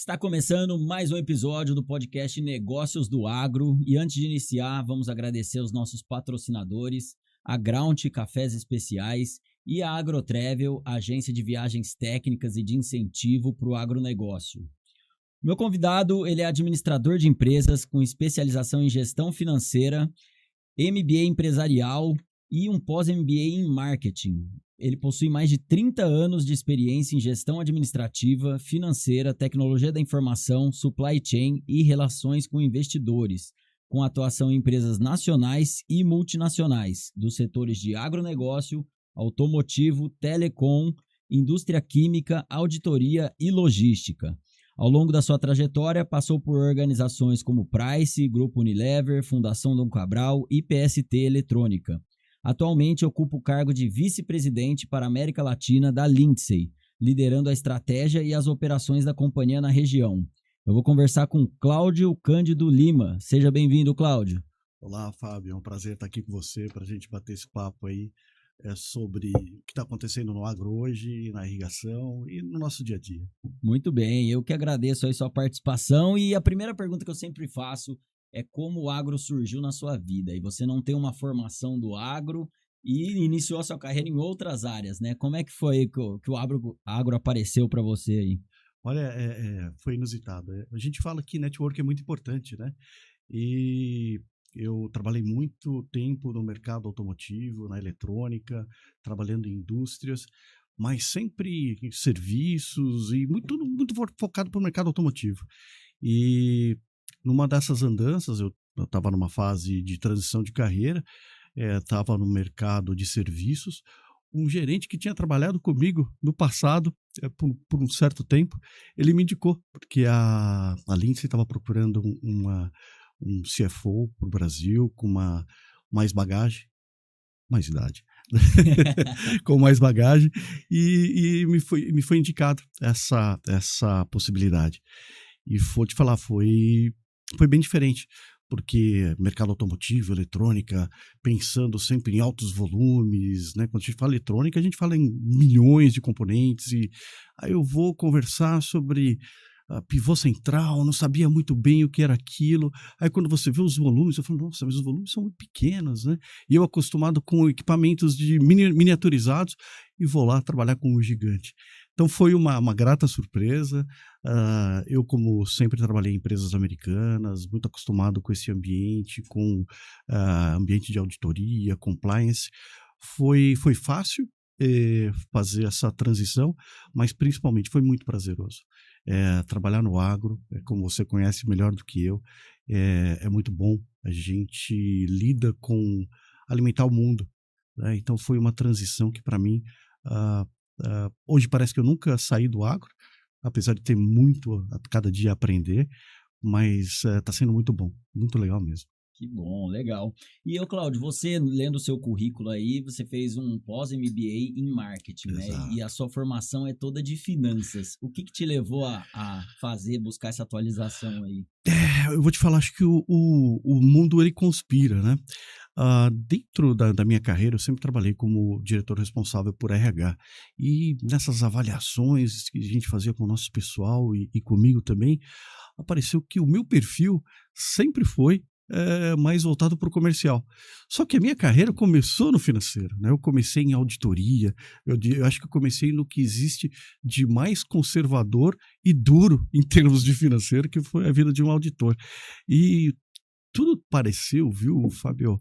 Está começando mais um episódio do podcast Negócios do Agro e antes de iniciar, vamos agradecer os nossos patrocinadores, a Ground Cafés Especiais e a Agrotravel, agência de viagens técnicas e de incentivo para o agronegócio. Meu convidado, ele é administrador de empresas com especialização em gestão financeira, MBA empresarial e um pós-MBA em marketing. Ele possui mais de 30 anos de experiência em gestão administrativa, financeira, tecnologia da informação, supply chain e relações com investidores, com atuação em empresas nacionais e multinacionais, dos setores de agronegócio, automotivo, telecom, indústria química, auditoria e logística. Ao longo da sua trajetória, passou por organizações como Price, Grupo Unilever, Fundação Dom Cabral e PST Eletrônica. Atualmente ocupa o cargo de vice-presidente para a América Latina da Lindsay, liderando a estratégia e as operações da companhia na região. Eu vou conversar com Cláudio Cândido Lima. Seja bem-vindo, Cláudio. Olá, Fábio. É um prazer estar aqui com você para a gente bater esse papo aí sobre o que está acontecendo no agro hoje, na irrigação e no nosso dia a dia. Muito bem, eu que agradeço aí sua participação e a primeira pergunta que eu sempre faço é como o agro surgiu na sua vida. E você não tem uma formação do agro e iniciou a sua carreira em outras áreas, né? Como é que foi que o agro apareceu para você aí? Olha, foi inusitado. A gente fala que network é muito importante, né? E eu trabalhei muito tempo no mercado automotivo, na eletrônica, trabalhando em indústrias, mas sempre em serviços e muito focado para o mercado automotivo. E numa dessas andanças, eu estava numa fase de transição de carreira, estava no mercado de serviços. Um gerente que tinha trabalhado comigo no passado, por um certo tempo, ele me indicou, porque a Lindsay estava procurando um CFO para o Brasil com mais bagagem, mais idade, com mais bagagem, e me foi indicado essa possibilidade. E vou te falar, foi bem diferente, porque mercado automotivo, eletrônica, pensando sempre em altos volumes, né? Quando a gente fala eletrônica, a gente fala em milhões de componentes, e aí eu vou conversar sobre pivô central, não sabia muito bem o que era aquilo. Aí quando você vê os volumes, eu falo, nossa, mas os volumes são muito pequenos, né? E eu acostumado com equipamentos de miniaturizados e vou lá trabalhar com um gigante. Então foi uma grata surpresa. Eu, como sempre trabalhei em empresas americanas, muito acostumado com esse ambiente, com ambiente de auditoria, compliance, foi fácil fazer essa transição, mas principalmente foi muito prazeroso. Trabalhar no agro, como você conhece melhor do que eu, é muito bom. A gente lida com alimentar o mundo, né? Então foi uma transição que para mim hoje parece que eu nunca saí do agro, apesar de ter muito a cada dia a aprender, mas está sendo muito bom, muito legal mesmo. Que bom, legal. E Cláudio, você lendo o seu currículo aí, você fez um pós-MBA em marketing, né? E a sua formação é toda de finanças. O que te levou a buscar essa atualização aí? Eu vou te falar, acho que o mundo ele conspira, né? Dentro da minha carreira, eu sempre trabalhei como diretor responsável por RH. E nessas avaliações que a gente fazia com o nosso pessoal e comigo também, apareceu que o meu perfil sempre foi mais voltado para o comercial. Só que a minha carreira começou no financeiro, né? Eu comecei em auditoria, eu acho que eu comecei no que existe de mais conservador e duro em termos de financeiro, que foi a vida de um auditor. E tudo pareceu, viu, Fábio,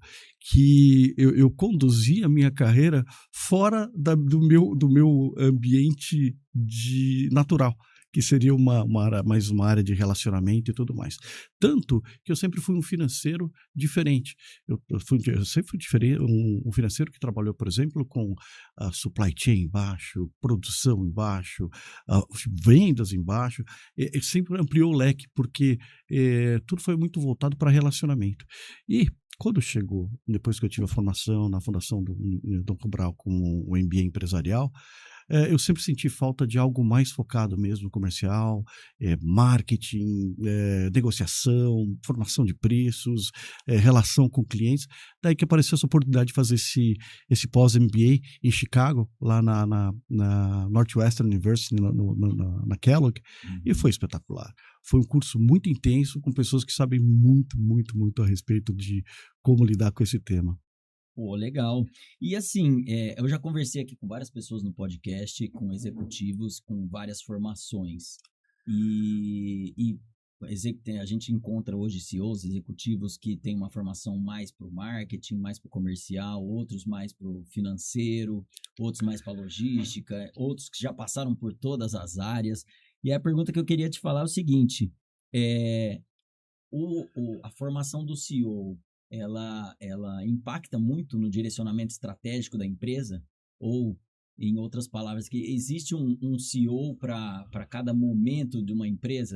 que eu conduzi a minha carreira fora do meu ambiente natural, que seria mais uma área de relacionamento e tudo mais. Tanto que eu sempre fui um financeiro diferente. Eu sempre fui diferente, um financeiro que trabalhou, por exemplo, com supply chain embaixo, produção embaixo, vendas embaixo. Ele sempre ampliou o leque, porque tudo foi muito voltado para relacionamento. E quando chegou, depois que eu tive a formação na Fundação do Dom Cabral com o MBA empresarial, eu sempre senti falta de algo mais focado mesmo no comercial, marketing, negociação, formação de preços, relação com clientes. Daí que apareceu essa oportunidade de fazer esse pós-MBA em Chicago, lá na Northwestern University, na Kellogg, e Uhum. foi espetacular. Foi um curso muito intenso, com pessoas que sabem muito, muito, muito a respeito de como lidar com esse tema. Pô, legal. E assim, eu já conversei aqui com várias pessoas no podcast, com executivos com várias formações. E a gente encontra hoje CEOs, executivos que têm uma formação mais para o marketing, mais para o comercial, outros mais para o financeiro, outros mais para a logística, outros que já passaram por todas as áreas. E a pergunta que eu queria te falar é o seguinte: é, a formação do CEO, ela impacta muito no direcionamento estratégico da empresa? Ou, em outras palavras, que existe um CEO para cada momento de uma empresa?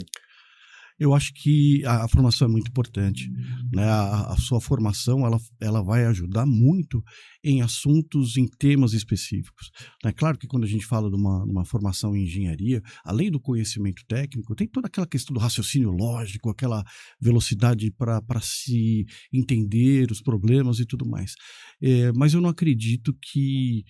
Eu acho que a formação é muito importante, né? A sua formação ela vai ajudar muito em assuntos, em temas específicos. É claro que quando a gente fala de uma formação em engenharia, além do conhecimento técnico, tem toda aquela questão do raciocínio lógico, aquela velocidade para se entender os problemas e tudo mais. Mas eu não acredito que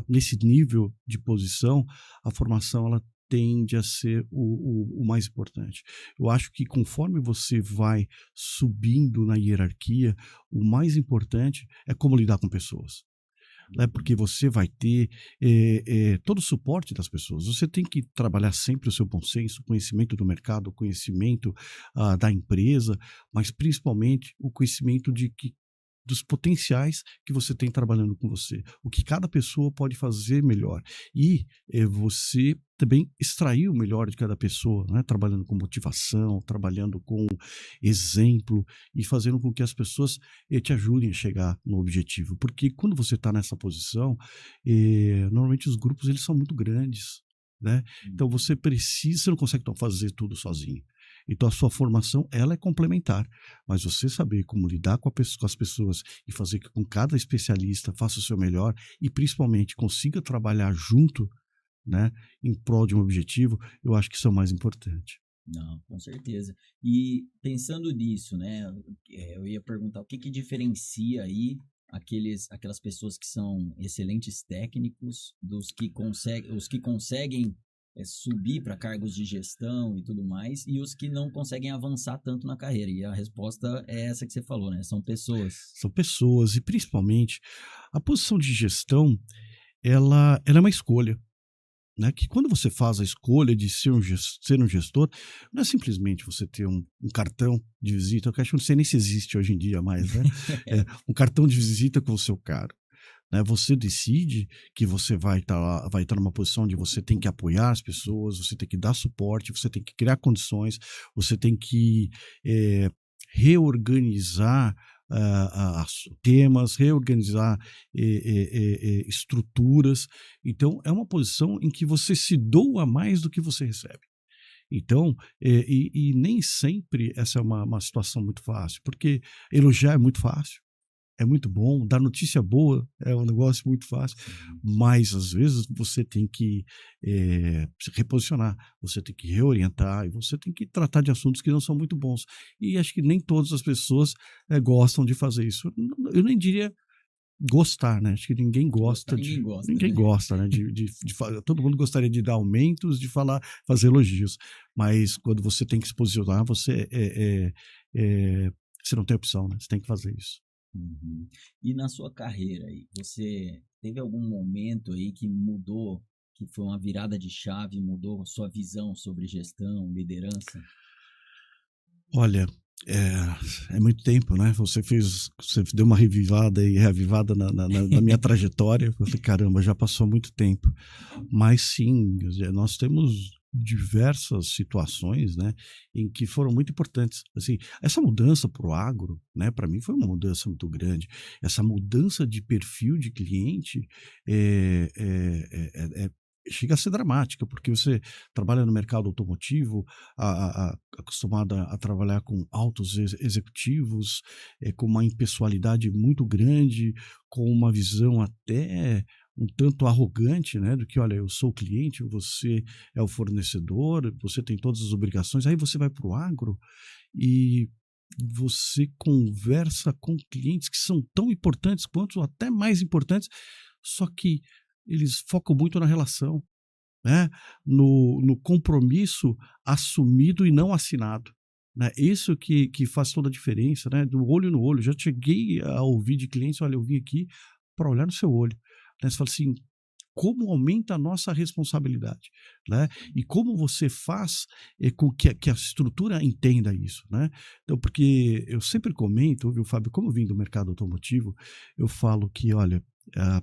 nesse nível de posição, a formação ela tende a ser o mais importante. Eu acho que conforme você vai subindo na hierarquia, o mais importante é como lidar com pessoas. Né, Uhum. porque você vai ter todo o suporte das pessoas. Você tem que trabalhar sempre o seu bom senso, o conhecimento do mercado, o conhecimento da empresa, mas principalmente o conhecimento dos potenciais que você tem trabalhando com você, o que cada pessoa pode fazer melhor. E você também extrair o melhor de cada pessoa, né? Trabalhando com motivação, trabalhando com exemplo e fazendo com que as pessoas te ajudem a chegar no objetivo. Porque quando você está nessa posição, normalmente os grupos eles são muito grandes. Né? Então Uhum. você não consegue fazer tudo sozinho. Então a sua formação ela é complementar, mas você saber como lidar com as pessoas e fazer com que cada especialista faça o seu melhor e principalmente consiga trabalhar junto, né, em prol de um objetivo, eu acho que isso é o mais importante. Não, com certeza. E pensando nisso, né, eu ia perguntar o que que diferencia aí aquelas pessoas que são excelentes técnicos os que conseguem subir para cargos de gestão e tudo mais, e os que não conseguem avançar tanto na carreira. E a resposta é essa que você falou, né? São pessoas. São pessoas e principalmente a posição de gestão, ela é uma escolha. Né, que quando você faz a escolha de ser um gestor, não é simplesmente você ter um cartão de visita, que eu acho que não sei nem se existe hoje em dia mais, né? Um cartão de visita com o seu cargo. Né? Você decide que você vai estar numa posição onde você tem que apoiar as pessoas, você tem que dar suporte, você tem que criar condições, você tem que eh, reorganizar temas, reorganizar estruturas. Então, é uma posição em que você se doa mais do que você recebe. Então, e nem sempre essa é uma situação muito fácil, porque elogiar é muito fácil, é muito bom, dar notícia boa é um negócio muito fácil, Sim. mas às vezes você tem que se reposicionar, você tem que reorientar e você tem que tratar de assuntos que não são muito bons. E acho que nem todas as pessoas gostam de fazer isso. Eu nem diria gostar, né? Acho que ninguém Gostar, gosta ninguém gosta, ninguém né? gosta, né? Todo mundo gostaria de dar aumentos, de falar, fazer elogios, mas quando você tem que se posicionar, você não tem opção, né? Você tem que fazer isso. Uhum. E na sua carreira aí, você teve algum momento aí que mudou, que foi uma virada de chave, mudou a sua visão sobre gestão, liderança? Olha, é muito tempo, né? Você deu uma revivada e reavivada na minha trajetória. Eu falei, caramba, já passou muito tempo. Mas sim, quer dizer, nós temos diversas situações, né, em que foram muito importantes. Assim, essa mudança para o agro, né, para mim foi uma mudança muito grande. Essa mudança de perfil de cliente é, é, é, é- chega a ser dramática, porque você trabalha no mercado automotivo, acostumada a trabalhar com altos executivos, com uma impessoalidade muito grande, com uma visão até um tanto arrogante, né, do que, olha, eu sou o cliente, você é o fornecedor, você tem todas as obrigações, aí você vai para o agro e você conversa com clientes que são tão importantes quanto, ou até mais importantes, só que eles focam muito na relação, né? No compromisso assumido e não assinado. Né? Isso que faz toda a diferença, né? Do olho no olho. Já cheguei a ouvir de clientes: olha, eu vim aqui para olhar no seu olho. Né? Você fala assim, como aumenta a nossa responsabilidade, né? E como você faz com que a estrutura entenda isso, né? Então, porque eu sempre comento, viu, Fábio, como eu vim do mercado automotivo, eu falo que, olha,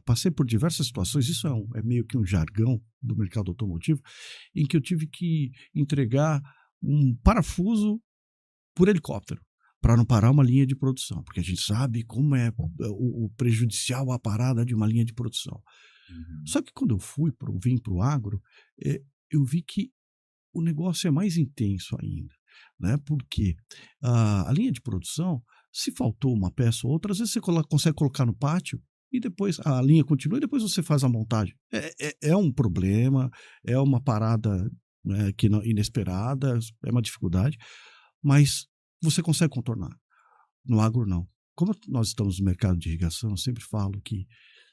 passei por diversas situações, isso é meio que um jargão do mercado automotivo, em que eu tive que entregar um parafuso por helicóptero, para não parar uma linha de produção, porque a gente sabe como é o prejudicial a parada de uma linha de produção. Uhum. Só que quando eu vim para o agro, eu vi que o negócio é mais intenso ainda, né? Porque a linha de produção, se faltou uma peça ou outra, às vezes você consegue colocar no pátio e depois a linha continua e depois você faz a montagem. É um problema, é uma parada, né, inesperada, é uma dificuldade, mas você consegue contornar. No agro, não. Como nós estamos no mercado de irrigação, eu sempre falo que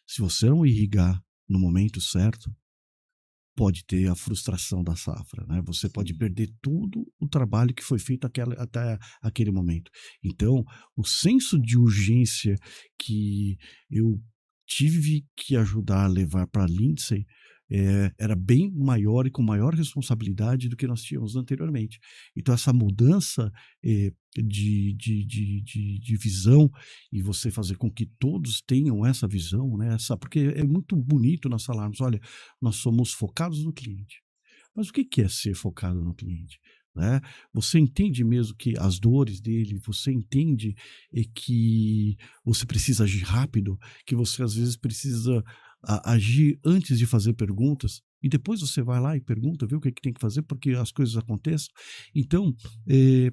se você não irrigar no momento certo, pode ter a frustração da safra, né? Você pode Sim. perder todo o trabalho que foi feito até aquele momento. Então, o senso de urgência que eu tive que ajudar a levar para a Lindsay era bem maior e com maior responsabilidade do que nós tínhamos anteriormente. Então, essa mudança de visão e você fazer com que todos tenham essa visão, né? Porque é muito bonito nós falarmos, olha, nós somos focados no cliente. Mas o que é ser focado no cliente? Né? Você entende mesmo que as dores dele, você entende que você precisa agir rápido, que você às vezes precisa agir antes de fazer perguntas, e depois você vai lá e pergunta, vê o que tem que fazer para que as coisas aconteçam. Então, eh,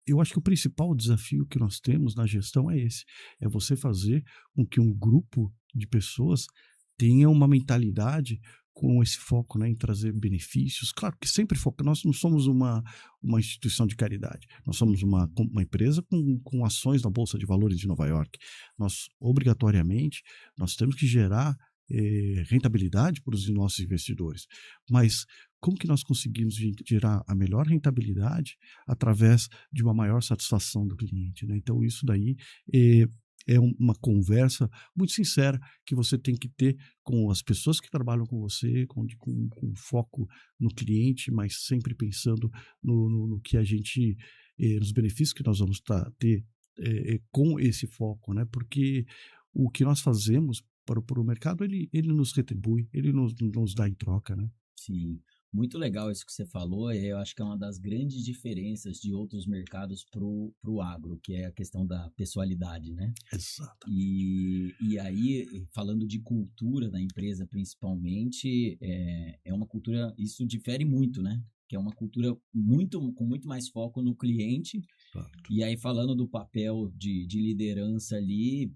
eu acho que o principal desafio que nós temos na gestão é esse: é você fazer com que um grupo de pessoas tenha uma mentalidade com esse foco, né, em trazer benefícios. Claro que sempre foca. Nós não somos uma instituição de caridade. Nós somos Uhum. uma empresa com ações na Bolsa de Valores de Nova York. Nós, obrigatoriamente, nós temos que gerar rentabilidade para os nossos investidores. Mas como que nós conseguimos gerar a melhor rentabilidade através de uma maior satisfação do cliente, né? Então, isso daí é uma conversa muito sincera que você tem que ter com as pessoas que trabalham com você, com foco no cliente, mas sempre pensando no que a gente, nos benefícios que nós vamos ter com esse foco, né? Porque o que nós fazemos para o mercado, ele nos retribui, ele nos dá em troca, né? Sim, muito legal isso que você falou. Eu acho que é uma das grandes diferenças de outros mercados pro agro, que é a questão da pessoalidade, né? Exatamente. E aí, falando de cultura da empresa, principalmente, é uma cultura, isso difere muito, né? Que é uma cultura com muito mais foco no cliente. Exato. E aí, falando do papel de liderança ali,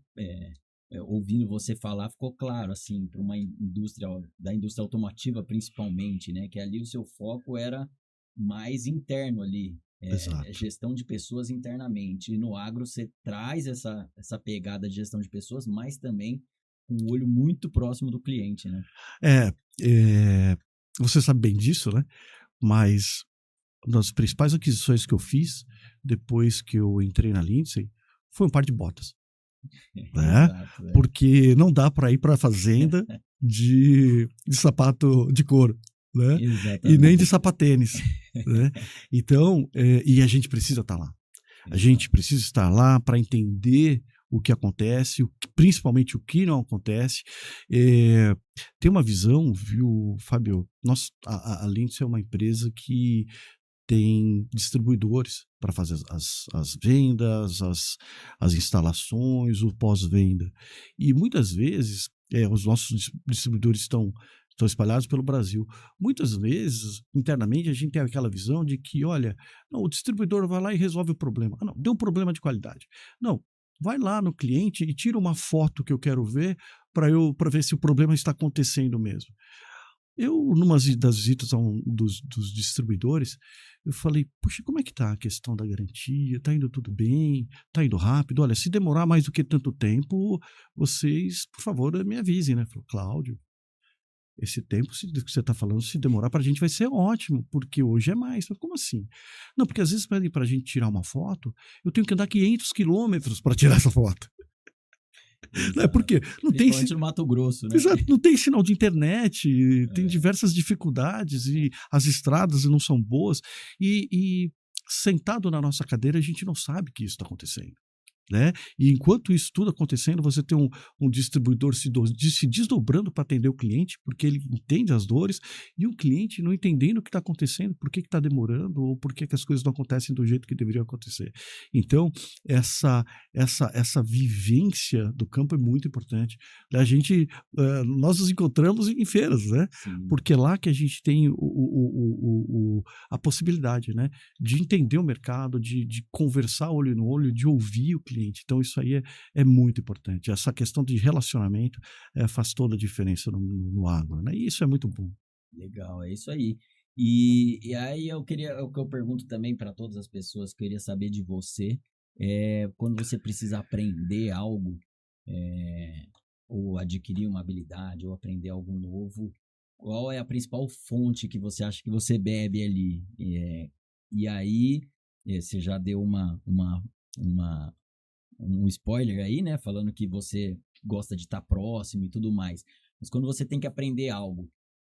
ouvindo você falar, ficou claro, assim, para uma indústria, da indústria automotiva principalmente, né? Que ali o seu foco era mais interno ali, Exato. gestão de pessoas internamente. E no agro você traz essa pegada de gestão de pessoas, mas também com um olho muito próximo do cliente, né? É, é, você sabe bem disso, né? Mas uma das principais aquisições que eu fiz depois que eu entrei na Lindsay foi um par de botas, né? Exato, Porque não dá para ir para a fazenda de sapato de couro, né? E nem de exatamente. sapatênis, né? Então, e a gente precisa estar lá. A gente Exato. precisa estar lá para entender o que acontece, principalmente o que não acontece. Tem uma visão, viu, Fábio? A Lindsay é uma empresa que tem distribuidores para fazer as vendas, as instalações, o pós-venda. E muitas vezes, os nossos distribuidores estão espalhados pelo Brasil. Muitas vezes, internamente, a gente tem aquela visão de que, olha, não, o distribuidor vai lá e resolve o problema. Ah, não, deu um problema de qualidade. Não, vai lá no cliente e tira uma foto que eu quero ver para ver se o problema está acontecendo mesmo. Numa das visitas a um dos distribuidores, eu falei, puxa, como é que tá a questão da garantia? Tá indo tudo bem? Tá indo rápido? Olha, se demorar mais do que tanto tempo, vocês, por favor, me avisem, né? Falou, Cláudio, esse tempo que você está falando, se demorar para a gente vai ser ótimo, porque hoje é mais. Falei, como assim? Não, porque às vezes para a gente tirar uma foto, eu tenho que andar 500 quilômetros para tirar essa foto. Não é porque não tem Principalmente no Mato Grosso, né? Exato, não tem sinal de internet, tem diversas dificuldades e as estradas não são boas e sentado na nossa cadeira a gente não sabe que isso está acontecendo. Né? E enquanto isso tudo acontecendo, você tem um distribuidor se desdobrando para atender o cliente, porque ele entende as dores, e um cliente não entendendo o que está acontecendo, por que está demorando, ou por que as coisas não acontecem do jeito que deveriam acontecer. Então, essa vivência do campo é muito importante. Nós nos encontramos em feiras, né? Porque é lá que a gente tem a possibilidade, né? De entender o mercado, de conversar olho no olho, de ouvir o cliente. Então, isso aí é muito importante. Essa questão de relacionamento faz toda a diferença no agro, né? E isso é muito bom. Legal, é isso aí. E aí o que eu pergunto também para todas as pessoas, que eu queria saber de você, quando você precisa aprender algo, ou adquirir uma habilidade, ou aprender algo novo, qual é a principal fonte que você acha que você bebe ali? E aí, você já deu um spoiler aí, né? Falando que você gosta de estar próximo e tudo mais. Mas quando você tem que aprender algo,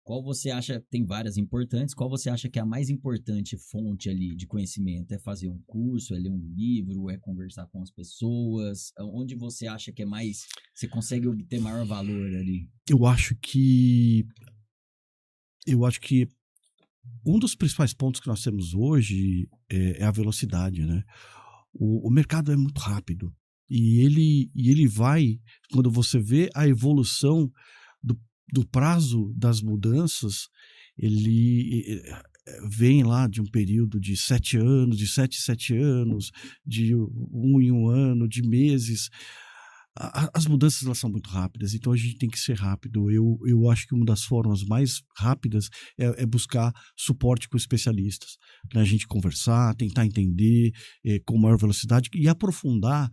qual você acha, tem várias importantes, qual você acha que é a mais importante fonte ali de conhecimento? É fazer um curso, é ler um livro, é conversar com as pessoas? Onde você acha que é mais, você consegue obter maior valor ali? Eu acho que um dos principais pontos que nós temos hoje é a velocidade, né? O mercado é muito rápido e ele vai, quando você vê a evolução do prazo das mudanças, ele vem lá de um período de 7 anos, de 7 anos, de 1 em 1 ano, de meses. As mudanças elas são muito rápidas, então a gente tem que ser rápido. Eu acho que uma das formas mais rápidas é buscar suporte com especialistas, né? A gente conversar, tentar entender com maior velocidade e aprofundar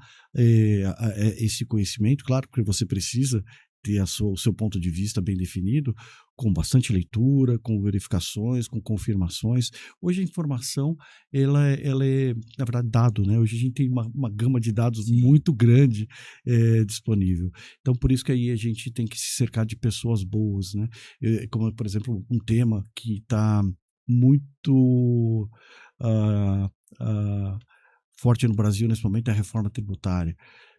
esse conhecimento. Claro que você precisa ter o seu ponto de vista bem definido, com bastante leitura, com verificações, com confirmações. Hoje a informação, ela é, na verdade, dado, né? Hoje a gente tem uma gama de dados muito grande disponível. Então, por isso que aí a gente tem que se cercar de pessoas boas, né? Como, por exemplo, um tema que está muito forte no Brasil nesse momento é a reforma tributária.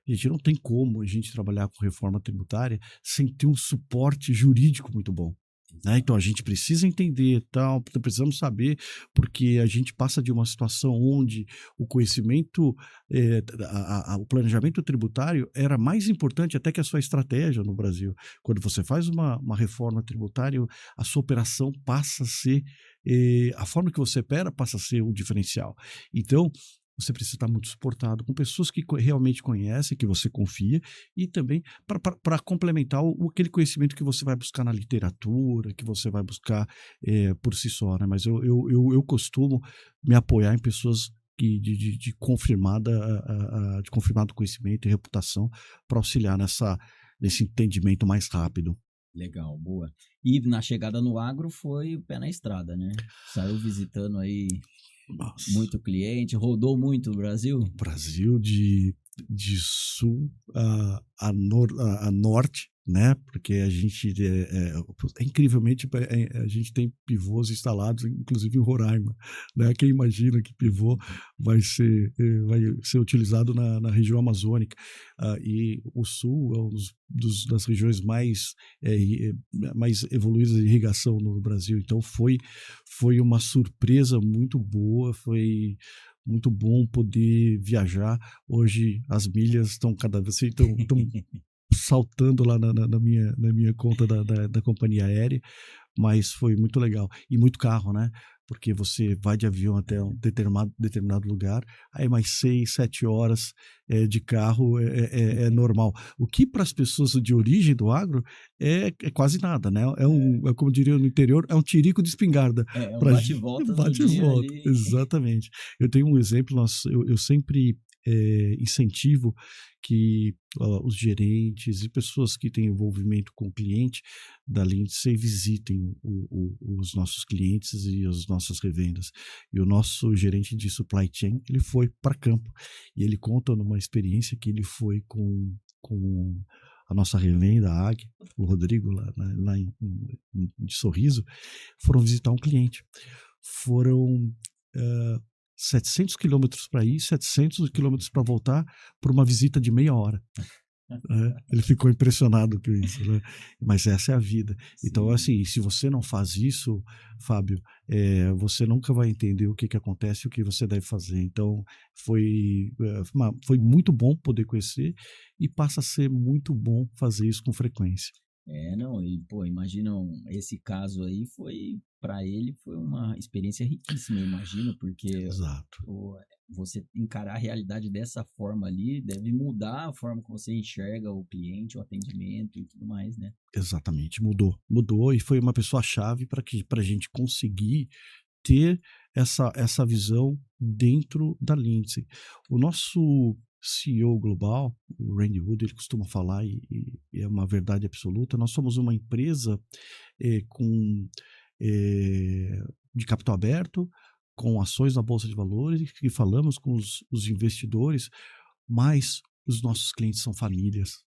A gente não tem como a gente trabalhar com reforma tributária sem ter um suporte jurídico muito bom. Né? Então a gente precisa entender, precisamos saber, porque a gente passa de uma situação onde o conhecimento, o planejamento tributário era mais importante até que a sua estratégia no Brasil. Quando você faz uma reforma tributária, a sua operação passa a ser, a forma que você opera passa a ser um diferencial. Então, você precisa estar muito suportado com pessoas que realmente conhecem, que você confia, e também para complementar aquele conhecimento que você vai buscar na literatura, que você vai buscar por si só, né? Mas eu costumo me apoiar em pessoas de confirmado conhecimento e reputação para auxiliar nesse entendimento mais rápido. Legal, boa. E na chegada no agro foi o pé na estrada, né? Saiu visitando aí. Nossa. Muito cliente, rodou muito o Brasil? Brasil de sul a norte, né? Porque a gente incrivelmente a gente tem pivôs instalados, inclusive em Roraima, né? Quem imagina que pivô vai ser utilizado na região amazônica, e o sul é uma das regiões mais evoluídas de irrigação no Brasil. Então foi uma surpresa muito boa, foi muito bom poder viajar. Hoje as milhas estão cada vez estão saltando lá na minha conta da companhia aérea, mas foi muito legal. E muito carro, né? porque você vai de avião até um determinado lugar, aí mais 6, 7 horas de carro é normal. O que para as pessoas de origem do agro é quase nada, né? Como diria no interior, é um tirico de espingarda. É um Pra bate-voltas no bate e dia volta, ali. exatamente. Eu tenho um exemplo, eu sempre incentivo que os gerentes e pessoas que têm envolvimento com o cliente da Lindsay visitem os nossos clientes e as nossas revendas. E o nosso gerente de supply chain, ele foi para campo e ele conta numa experiência que ele foi com a nossa revenda, a AG, o Rodrigo, lá de Sorriso, foram visitar um cliente. Foram uh, 700 quilômetros para ir, 700 quilômetros para voltar, por uma visita de meia hora. Ele ficou impressionado com isso, né? Mas essa é a vida. Então, assim, se você não faz isso, Fábio, você nunca vai entender o que acontece e o que você deve fazer. Então, foi muito bom poder conhecer e passa a ser muito bom fazer isso com frequência. Não, e pô, imaginam, esse caso aí para ele foi uma experiência riquíssima, eu imagino, porque Exato. você encarar a realidade dessa forma ali deve mudar a forma que você enxerga o cliente, o atendimento e tudo mais, né? Exatamente, mudou e foi uma pessoa-chave para a gente conseguir ter essa visão dentro da Lindsay. O nosso CEO global, o Randy Wood, ele costuma falar, e é uma verdade absoluta, nós somos uma empresa de capital aberto, com ações na Bolsa de Valores, que falamos com os investidores, mas os nossos clientes são famílias.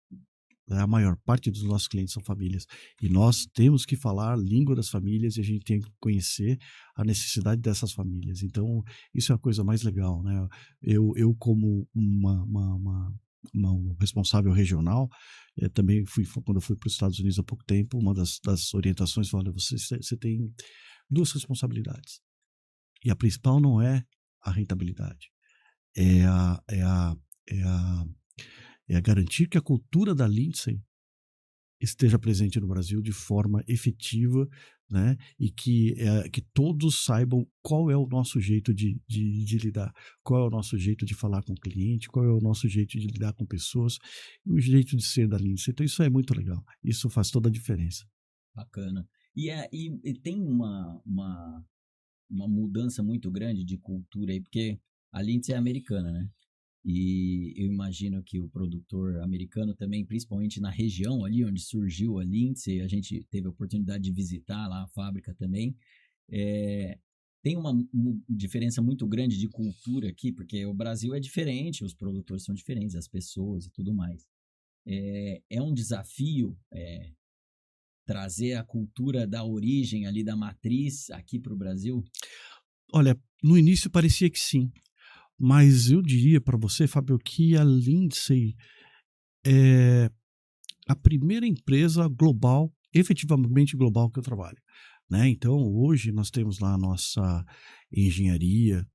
A maior parte dos nossos clientes são famílias. E nós temos que falar a língua das famílias e a gente tem que conhecer a necessidade dessas famílias. Então, isso é a coisa mais legal, né? Eu como um responsável regional, também quando eu fui para os Estados Unidos há pouco tempo, uma das orientações foi: olha, você tem duas responsabilidades. E a principal não é a rentabilidade, é garantir que a cultura da Lindsay esteja presente no Brasil de forma efetiva, né? E que todos saibam qual é o nosso jeito de lidar, qual é o nosso jeito de falar com o cliente, qual é o nosso jeito de lidar com pessoas, e o jeito de ser da Lindsay. Então isso é muito legal, isso faz toda a diferença. Bacana. E tem uma mudança muito grande de cultura aí, porque a Lindsay é americana, né? E eu imagino que o produtor americano também, principalmente na região ali onde surgiu a Lindsay, a gente teve a oportunidade de visitar lá a fábrica também. Tem uma diferença muito grande de cultura aqui, porque o Brasil é diferente, os produtores são diferentes, as pessoas e tudo mais. É um desafio trazer a cultura da origem ali, da matriz, aqui para o Brasil? Olha, no início parecia que sim, mas eu diria para você, Fábio, que a Lindsay é a primeira empresa global, efetivamente global, que eu trabalho, né? Então, hoje nós temos lá a nossa engenharia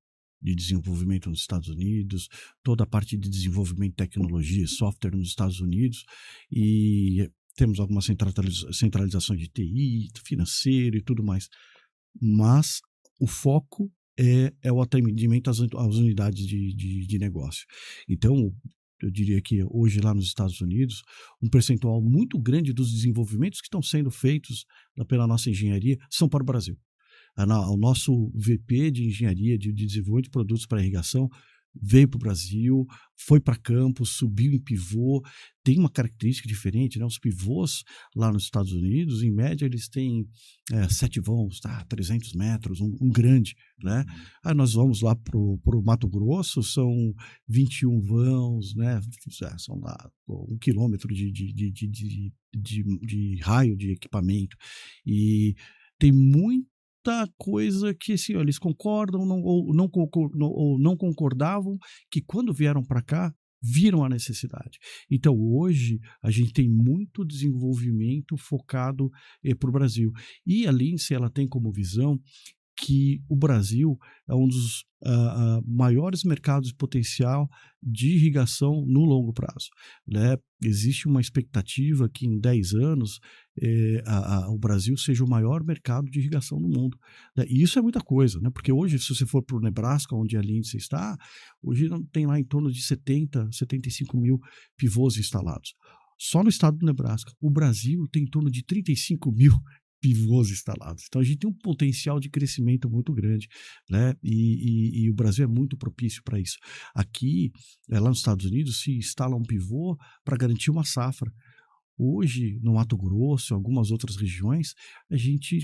de desenvolvimento nos Estados Unidos, toda a parte de desenvolvimento de tecnologia e software nos Estados Unidos, e temos algumas centralizações de TI, financeiro e tudo mais. Mas o foco é o atendimento às unidades de negócio. Então, eu diria que hoje lá nos Estados Unidos, um percentual muito grande dos desenvolvimentos que estão sendo feitos pela nossa engenharia são para o Brasil. O nosso VP de engenharia de desenvolvimento de produtos para irrigação veio para o Brasil, foi para campo, subiu em pivô. Tem uma característica diferente, né? Os pivôs lá nos Estados Unidos, em média, eles têm 7 vãos, 300 metros, um grande, né? Aí nós vamos lá para o Mato Grosso, são 21 vãos, né? São lá 1 quilômetro de raio de equipamento. E tem muita coisa que assim, eles concordam ou não concordavam, que quando vieram para cá viram a necessidade. Então hoje a gente tem muito desenvolvimento focado para o Brasil, e a Lindsay ela tem como visão que o Brasil é um dos maiores mercados de potencial de irrigação no longo prazo, né? Existe uma expectativa que em 10 anos o Brasil seja o maior mercado de irrigação no mundo, né? E isso é muita coisa, né? Porque hoje, se você for para o Nebraska, onde a Lindsay está, hoje tem lá em torno de 75 mil pivôs instalados. Só no estado do Nebraska. O Brasil tem em torno de 35 mil pivôs instalados. Então a gente tem um potencial de crescimento muito grande, né? E o Brasil é muito propício para isso. Aqui, lá nos Estados Unidos, se instala um pivô para garantir uma safra. Hoje, no Mato Grosso, em algumas outras regiões,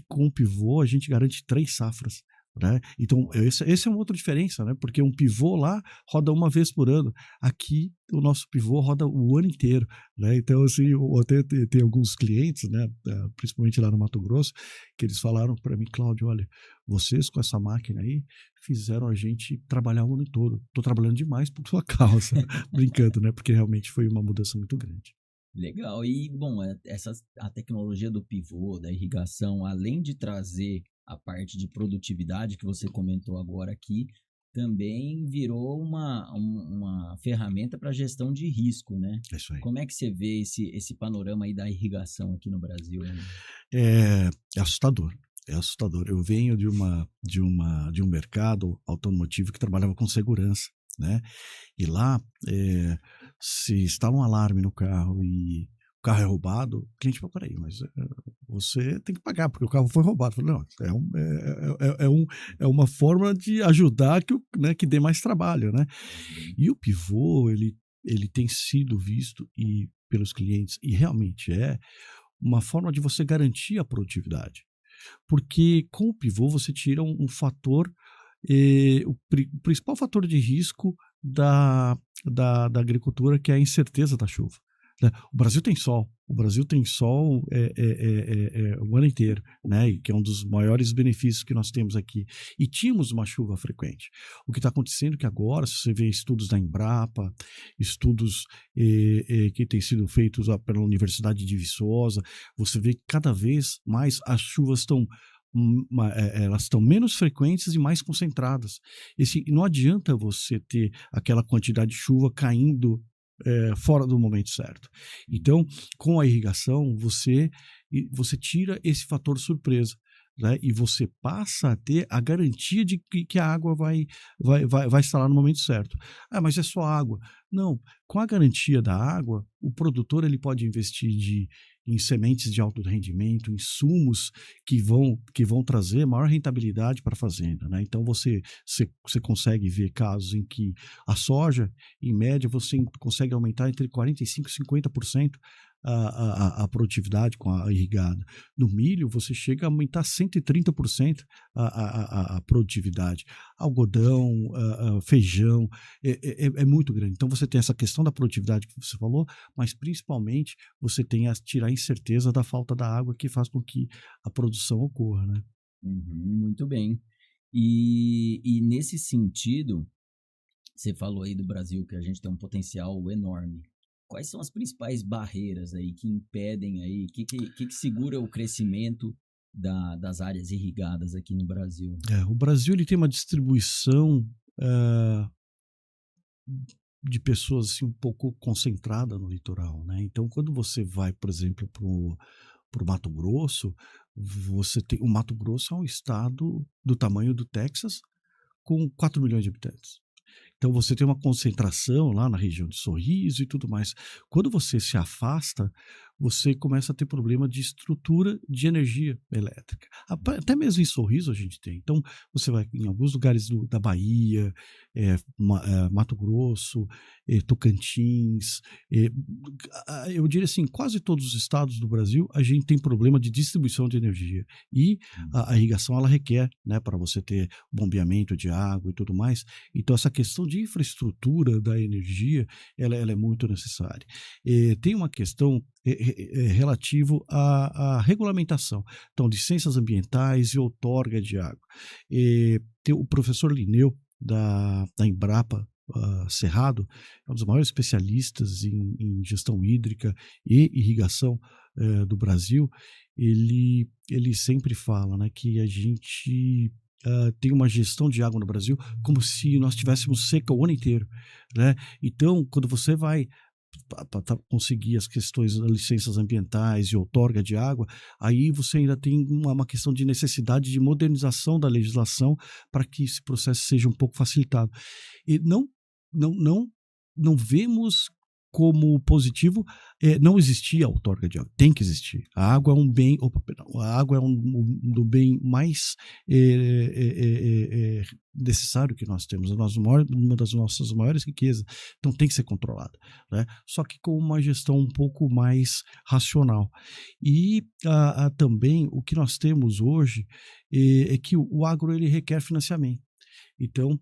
com o pivô, a gente garante 3 safras, né? Então, essa é uma outra diferença, né? Porque um pivô lá roda uma vez por ano. Aqui, o nosso pivô roda o ano inteiro, né? Então, assim, eu até tem alguns clientes, né? Principalmente lá no Mato Grosso, que eles falaram para mim, Cláudio, olha, vocês com essa máquina aí fizeram a gente trabalhar o ano todo. Estou trabalhando demais por sua causa. Brincando, né? Porque realmente foi uma mudança muito grande. Legal. E, bom, a tecnologia do pivô, da irrigação, além de trazer a parte de produtividade que você comentou agora aqui, também virou uma ferramenta para gestão de risco, né? É isso aí. Como é que você vê esse panorama aí da irrigação aqui no Brasil? É assustador. É assustador. Eu venho de um mercado automotivo que trabalhava com segurança, né? E lá, se instala um alarme no carro e o carro é roubado, o cliente fala, peraí, mas você tem que pagar, porque o carro foi roubado. Eu falei, não, é uma forma de ajudar que dê mais trabalho, né? E o pivô, ele tem sido visto pelos clientes, e realmente é uma forma de você garantir a produtividade. Porque com o pivô você tira um fator, o principal fator de risco da agricultura, que é a incerteza da chuva, né? O Brasil tem sol o ano inteiro, né? E que é um dos maiores benefícios que nós temos aqui. E tínhamos uma chuva frequente. O que está acontecendo é que agora, se você vê estudos da Embrapa, estudos que têm sido feitos pela Universidade de Viçosa, você vê que cada vez mais as chuvas elas estão menos frequentes e mais concentradas. Não adianta você ter aquela quantidade de chuva caindo fora do momento certo. Então, com a irrigação, você tira esse fator surpresa, né? E você passa a ter a garantia de que a água vai estar lá no momento certo. Ah, mas é só água. Não, com a garantia da água, o produtor ele pode investir em sementes de alto rendimento, insumos que vão trazer maior rentabilidade para a fazenda, né? Então você consegue ver casos em que a soja, em média, você consegue aumentar entre 45% e 50% a produtividade com a irrigada. No milho, você chega a aumentar 130% a produtividade. Algodão, feijão, é muito grande. Então você tem essa questão da produtividade que você falou, mas principalmente você tem a tirar a incerteza da falta da água, que faz com que a produção ocorra, né? Uhum, muito bem. E nesse sentido, você falou aí do Brasil que a gente tem um potencial enorme. Quais são as principais barreiras aí que impedem aí, que segura o crescimento das áreas irrigadas aqui no Brasil? O Brasil ele tem uma distribuição de pessoas assim, um pouco concentrada no litoral, né? Então, quando você vai, por exemplo, para o Mato Grosso, o Mato Grosso é um estado do tamanho do Texas, com 4 milhões de habitantes. Então você tem uma concentração lá na região de Sorriso e tudo mais. Quando você se afasta, você começa a ter problema de estrutura de energia elétrica. Até mesmo em Sorriso a gente tem. Então você vai em alguns lugares da Bahia, Mato Grosso, Tocantins, eu diria assim, quase todos os estados do Brasil a gente tem problema de distribuição de energia. E a irrigação ela requer, né, para você ter bombeamento de água e tudo mais. Então essa questão de infraestrutura da energia, ela é muito necessária. Tem uma questão relativo à regulamentação, então licenças ambientais e outorga de água. Tem o professor Linneu da Embrapa Cerrado, é um dos maiores especialistas em gestão hídrica e irrigação do Brasil. Ele sempre fala, né, que a gente tem uma gestão de água no Brasil como se nós tivéssemos seca o ano inteiro, né? Então, quando você vai para conseguir as questões das licenças ambientais e outorga de água, aí você ainda tem uma questão de necessidade de modernização da legislação para que esse processo seja um pouco facilitado. E não, não vemos como positivo não existir a outorga de água. Tem que existir. A água é um bem, a água é do bem mais necessário que nós temos, uma das nossas maiores riquezas. Então tem que ser controlada, né? Só que com uma gestão um pouco mais racional. E também o que nós temos hoje é que o agro ele requer financiamento. Então,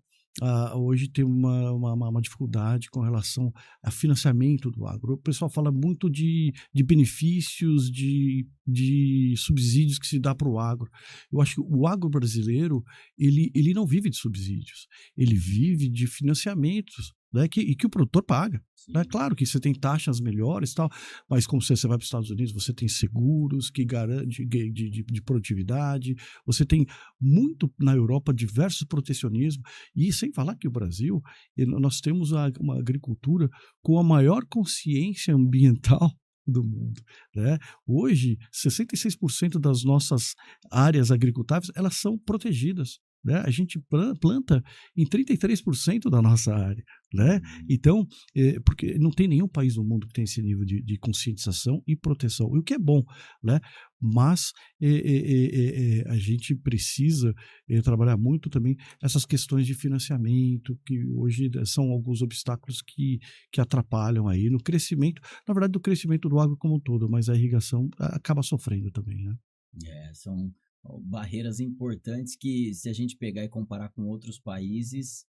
hoje tem uma dificuldade com relação a financiamento do agro. O pessoal fala muito de benefícios, de subsídios que se dá para o agro. Eu acho que o agro brasileiro ele não vive de subsídios, ele vive de financiamentos, né, que o produtor paga. Né? Claro que você tem taxas melhores, tal, mas como você vai para os Estados Unidos, você tem seguros que garantem de produtividade, você tem muito na Europa diversos protecionismos, e sem falar que o Brasil, nós temos uma agricultura com a maior consciência ambiental do mundo, né? Hoje, 66% das nossas áreas agricultáveis, elas são protegidas, né? A gente planta em 33% da nossa área, né? Então, porque não tem nenhum país do mundo que tem esse nível de conscientização e proteção, o que é bom, né? Mas a gente precisa trabalhar muito também essas questões de financiamento, que hoje são alguns obstáculos que atrapalham aí no crescimento, na verdade, do crescimento do agro como um todo, mas a irrigação acaba sofrendo também, né? São barreiras importantes que, se a gente pegar e comparar com outros países,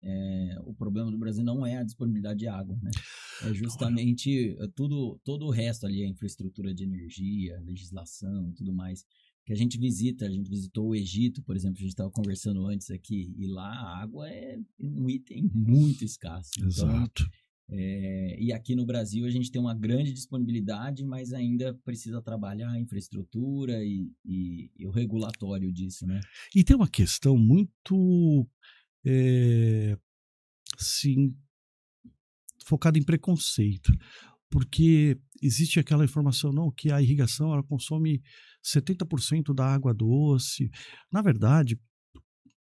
o problema do Brasil não é a disponibilidade de água, né? É justamente todo o resto ali, a infraestrutura de energia, legislação e tudo mais, que a gente visitou o Egito, por exemplo, a gente estava conversando antes aqui, e lá a água é um item muito escasso. Exato. E aqui no Brasil a gente tem uma grande disponibilidade, mas ainda precisa trabalhar a infraestrutura e o regulatório disso, né? E tem uma questão muito, sim, focada em preconceito, porque existe aquela informação, não, que a irrigação ela consome 70% da água doce. Na verdade,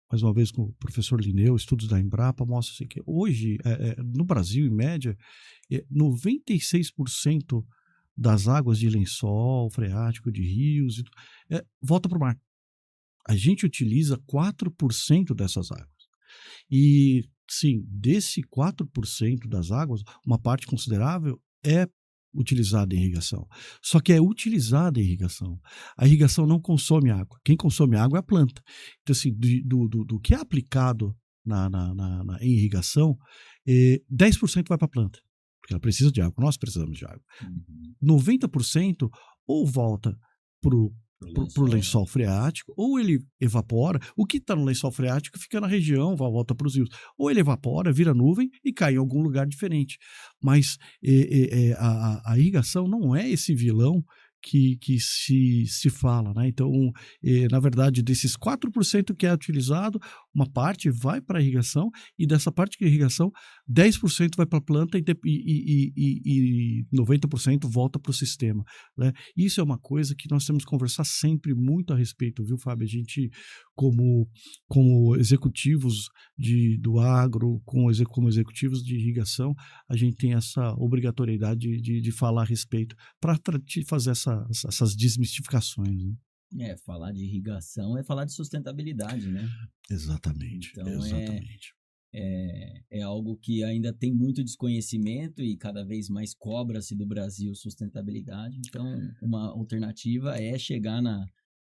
mais uma vez com o professor Linneu, estudos da Embrapa mostram assim, que hoje, no Brasil, em média, 96% das águas de lençol freático, de rios, volta para o mar. A gente utiliza 4% dessas águas. E, sim, desse 4% das águas, uma parte considerável é utilizada em irrigação. Só que é utilizada em irrigação. A irrigação não consome água. Quem consome água é a planta. Então, assim, do que é aplicado em irrigação, 10% vai para a planta, porque ela precisa de água. Nós precisamos de água. 90% ou volta para o lençol freático, ou ele evapora. O que está no lençol freático fica na região, volta para os rios. Ou ele evapora, vira nuvem e cai em algum lugar diferente. Mas a irrigação não é esse vilão que se fala, né? Então, na verdade, desses 4% que é utilizado, uma parte vai para a irrigação, e dessa parte que é irrigação, 10% vai para a planta e 90% volta para o sistema, né? Isso é uma coisa que nós temos que conversar sempre muito a respeito, viu, Fábio? A gente, como executivos do agro, como executivos de irrigação, a gente tem essa obrigatoriedade de falar a respeito para fazer essas desmistificações, né? Falar de irrigação é falar de sustentabilidade, né? Exatamente. Então, exatamente. É algo que ainda tem muito desconhecimento e cada vez mais cobra-se do Brasil sustentabilidade. Então, uma alternativa é chegar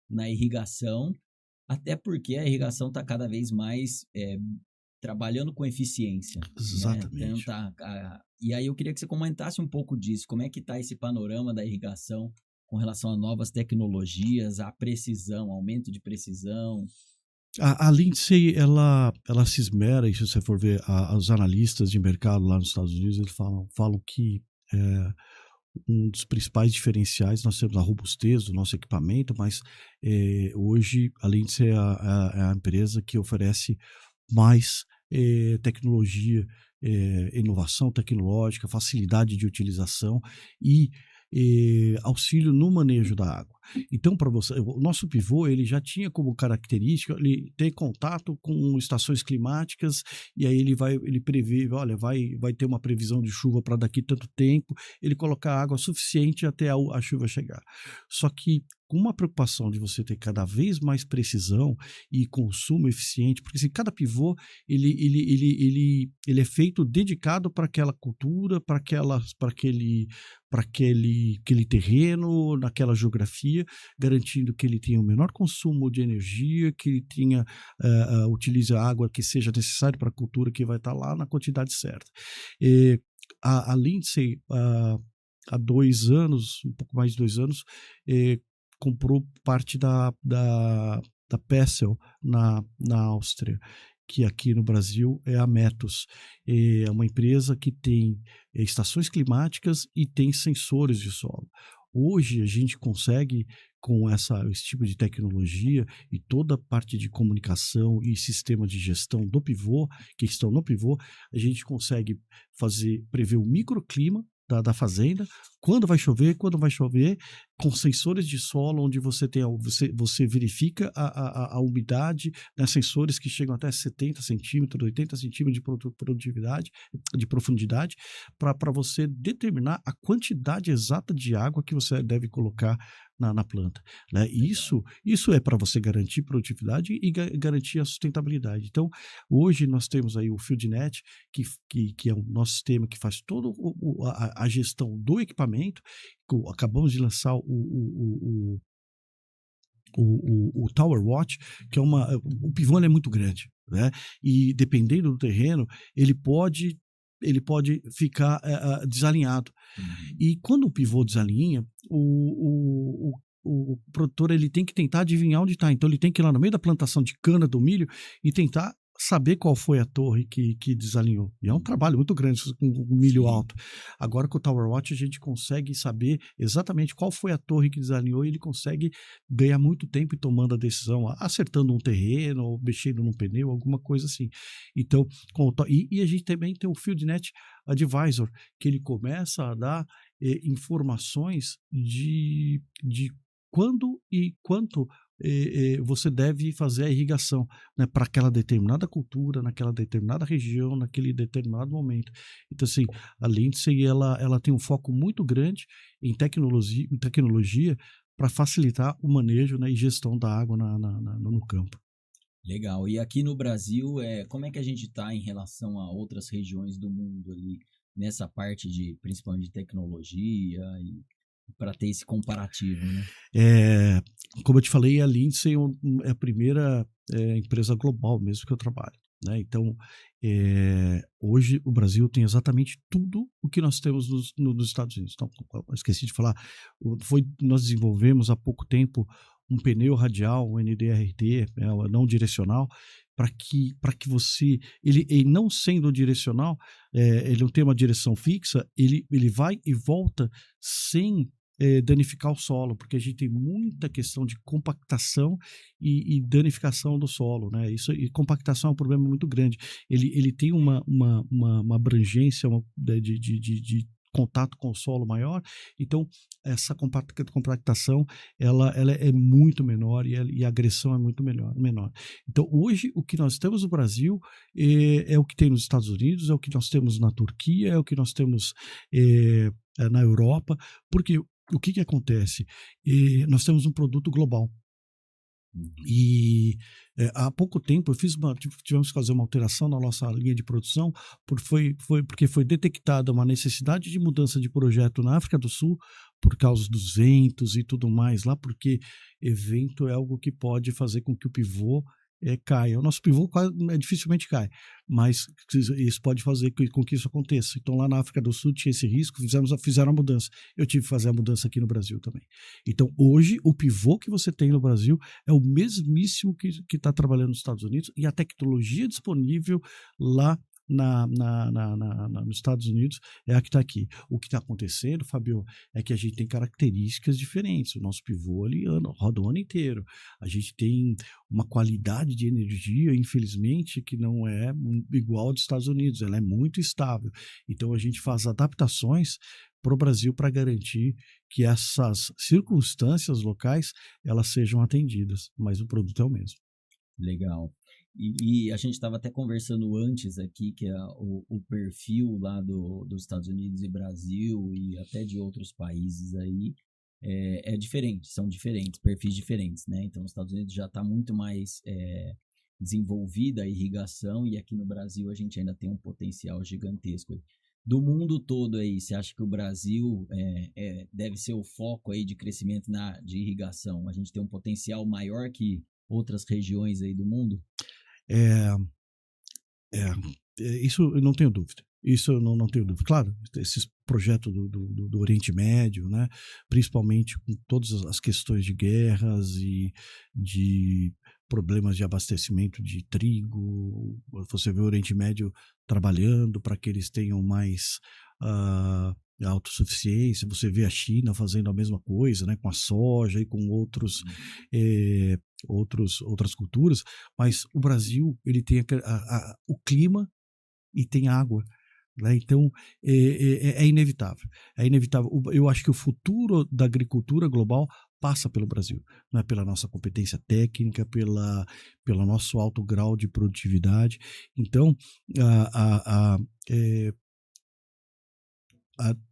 na irrigação, até porque a irrigação está cada vez mais trabalhando com eficiência. Exatamente. Né? E aí eu queria que você comentasse um pouco disso. Como é que está esse panorama da irrigação com relação a novas tecnologias, a precisão, aumento de precisão? A Lindsay, ela se esmera, e se você for ver os analistas de mercado lá nos Estados Unidos, eles falam que um dos principais diferenciais. Nós temos a robustez do nosso equipamento, mas hoje, além de ser a empresa que oferece mais tecnologia, inovação tecnológica, facilidade de utilização e auxílio no manejo da água. Então, para você, o nosso pivô ele já tinha como característica ele ter contato com estações climáticas, e aí ele prevê, olha, vai ter uma previsão de chuva para daqui tanto tempo, ele colocar água suficiente até a chuva chegar. Só que com uma preocupação de você ter cada vez mais precisão e consumo eficiente, porque assim, cada pivô ele é feito dedicado para aquela cultura, para aquele terreno, naquela geografia, garantindo que ele tenha o menor consumo de energia, que ele utilize a água que seja necessária para a cultura que vai estar lá na quantidade certa. A Lindsay, há 2 anos, um pouco mais de 2 anos, comprou parte da Pessl na Áustria, que aqui no Brasil é a Metos. É uma empresa que tem estações climáticas e tem sensores de solo. Hoje a gente consegue, com esse tipo de tecnologia e toda a parte de comunicação e sistema de gestão do pivô, que estão no pivô, a gente consegue prever o microclima da fazenda, quando vai chover, com sensores de solo, onde você verifica a umidade, né, sensores que chegam até 70 centímetros, 80 centímetros de profundidade, para você determinar a quantidade exata de água que você deve colocar na planta, né? Isso é para você garantir produtividade e garantir a sustentabilidade. Então, hoje nós temos aí o FieldNet, que é o nosso sistema que faz toda a gestão do equipamento. Acabamos de lançar o Tower Watch, que o pivô é muito grande, né? E dependendo do terreno, ele pode ficar desalinhado. E quando o pivô desalinha, o produtor ele tem que tentar adivinhar onde está. Então ele tem que ir lá no meio da plantação de cana do milho e tentar saber qual foi a torre que desalinhou. E é um trabalho muito grande com o milho alto. Agora com o Tower Watch a gente consegue saber exatamente qual foi a torre que desalinhou, e ele consegue ganhar muito tempo tomando a decisão, acertando um terreno ou mexendo num pneu, alguma coisa assim. Então, e a gente também tem o FieldNet Advisor, que ele começa a dar informações de quando e quanto você deve fazer a irrigação, né, para aquela determinada cultura, naquela determinada região, naquele determinado momento. Então, assim, a Lindsay ela tem um foco muito grande em tecnologia para facilitar o manejo, né, e gestão da água no campo. Legal. E aqui no Brasil, como é que a gente está em relação a outras regiões do mundo ali, nessa parte principalmente de tecnologia, e para ter esse comparativo, né? Como eu te falei, a Lindsay é a primeira empresa global mesmo que eu trabalho, né? Então, hoje o Brasil tem exatamente tudo o que nós temos nos Estados Unidos. Então, eu esqueci de falar, nós desenvolvemos há pouco tempo um pneu radial, um NDRT, não direcional, para que você, ele não sendo direcional, ele não tem uma direção fixa, ele vai e volta sem danificar o solo, porque a gente tem muita questão de compactação e danificação do solo, né? E compactação é um problema muito grande. Ele tem uma abrangência de contato com o solo maior, então essa compactação ela é muito menor, e a agressão é muito menor. Então hoje o que nós temos no Brasil é o que tem nos Estados Unidos, é o que nós temos na Turquia, é o que nós temos na Europa, porque o que acontece? Nós temos um produto global. E há pouco tempo tivemos que fazer uma alteração na nossa linha de produção, porque foi detectada uma necessidade de mudança de projeto na África do Sul por causa dos ventos e tudo mais lá, porque vento é algo que pode fazer com que o pivô caia. O nosso pivô dificilmente cai, mas isso pode fazer com que isso aconteça. Então lá na África do Sul tinha esse risco, fizeram a mudança. Eu tive que fazer a mudança aqui no Brasil também. Então hoje o pivô que você tem no Brasil é o mesmíssimo que está trabalhando nos Estados Unidos, e a tecnologia disponível lá nos Estados Unidos é a que está aqui. O que está acontecendo, Fabio, é que a gente tem características diferentes. O nosso pivô ele roda o ano inteiro. A gente tem uma qualidade de energia, infelizmente, que não é igual ao dos Estados Unidos. Ela é muito estável. Então a gente faz adaptações para o Brasil para garantir que essas circunstâncias locais elas sejam atendidas, mas o produto é o mesmo. Legal. E a gente estava até conversando antes aqui que o perfil lá dos Estados Unidos e Brasil e até de outros países aí é diferente, são diferentes, perfis diferentes, né? Então, os Estados Unidos já está muito mais desenvolvida a irrigação e aqui no Brasil a gente ainda tem um potencial gigantesco aí. Do mundo todo aí, você acha que o Brasil deve ser o foco aí de crescimento de irrigação? A gente tem um potencial maior que outras regiões aí do mundo? Isso eu não tenho dúvida. Isso eu não tenho dúvida. Claro, esses projetos do Oriente Médio, né, principalmente com todas as questões de guerras e de problemas de abastecimento de trigo, você vê o Oriente Médio trabalhando para que eles tenham mais autossuficiência, você vê a China fazendo a mesma coisa, né, com a soja e com outras culturas, mas o Brasil ele tem o clima e tem água. Né? Então, é inevitável. É inevitável. Eu acho que o futuro da agricultura global passa pelo Brasil, né? Pela nossa competência técnica, pelo nosso alto grau de produtividade. Então,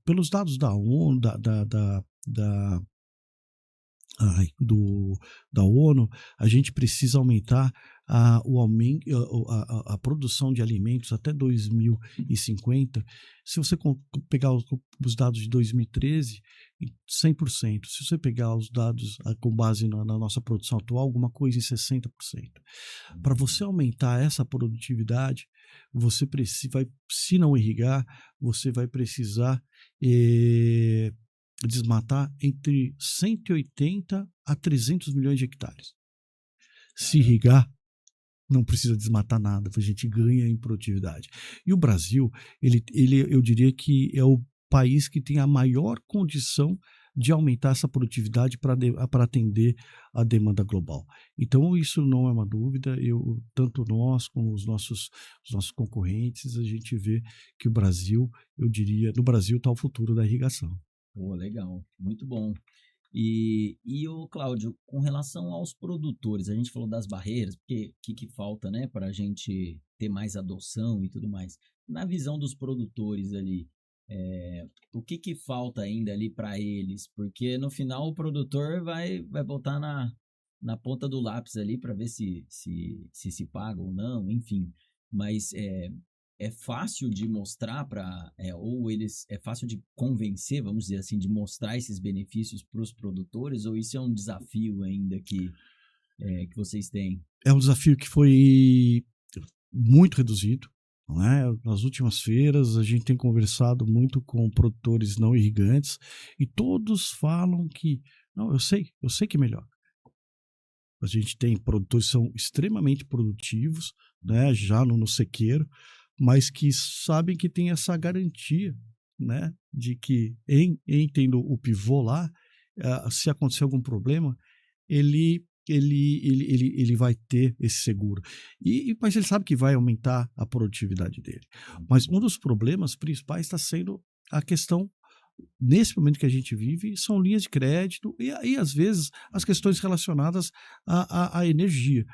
pelos dados da ONU, da ONU, a gente precisa aumentar a produção de alimentos até 2050. Se você pegar os dados de 2013, 100%. Se você pegar os dados com base na nossa produção atual, alguma coisa em 60%. Para você aumentar essa produtividade, você precisa, se não irrigar, você vai precisar desmatar entre 180 a 300 milhões de hectares. Se irrigar, não precisa desmatar nada, a gente ganha em produtividade. E o Brasil, eu diria que é o país que tem a maior condição de aumentar essa produtividade para atender a demanda global. Então, isso não é uma dúvida. Tanto nós como os nossos concorrentes, a gente vê que o Brasil, eu diria, no Brasil está o futuro da irrigação. Pô, legal, muito bom. E o Cláudio, com relação aos produtores, a gente falou das barreiras, porque o que falta, né, para a gente ter mais adoção e tudo mais. Na visão dos produtores ali, o que falta ainda ali para eles? Porque no final o produtor vai botar na ponta do lápis ali para ver se paga ou não, enfim. Mas é fácil de mostrar é fácil de convencer, vamos dizer assim, de mostrar esses benefícios para os produtores, ou isso é um desafio ainda que vocês têm? É um desafio que foi muito reduzido. Não é? Nas últimas feiras, a gente tem conversado muito com produtores não irrigantes e todos falam que, não, eu sei que é melhor. A gente tem produtores que são extremamente produtivos, né, já no sequeiro, mas que sabem que tem essa garantia, né, de que em tendo o pivô lá, se acontecer algum problema, ele vai ter esse seguro. Mas ele sabe que vai aumentar a produtividade dele. Mas um dos problemas principais está sendo a questão, nesse momento que a gente vive, são linhas de crédito e às vezes, as questões relacionadas à energia,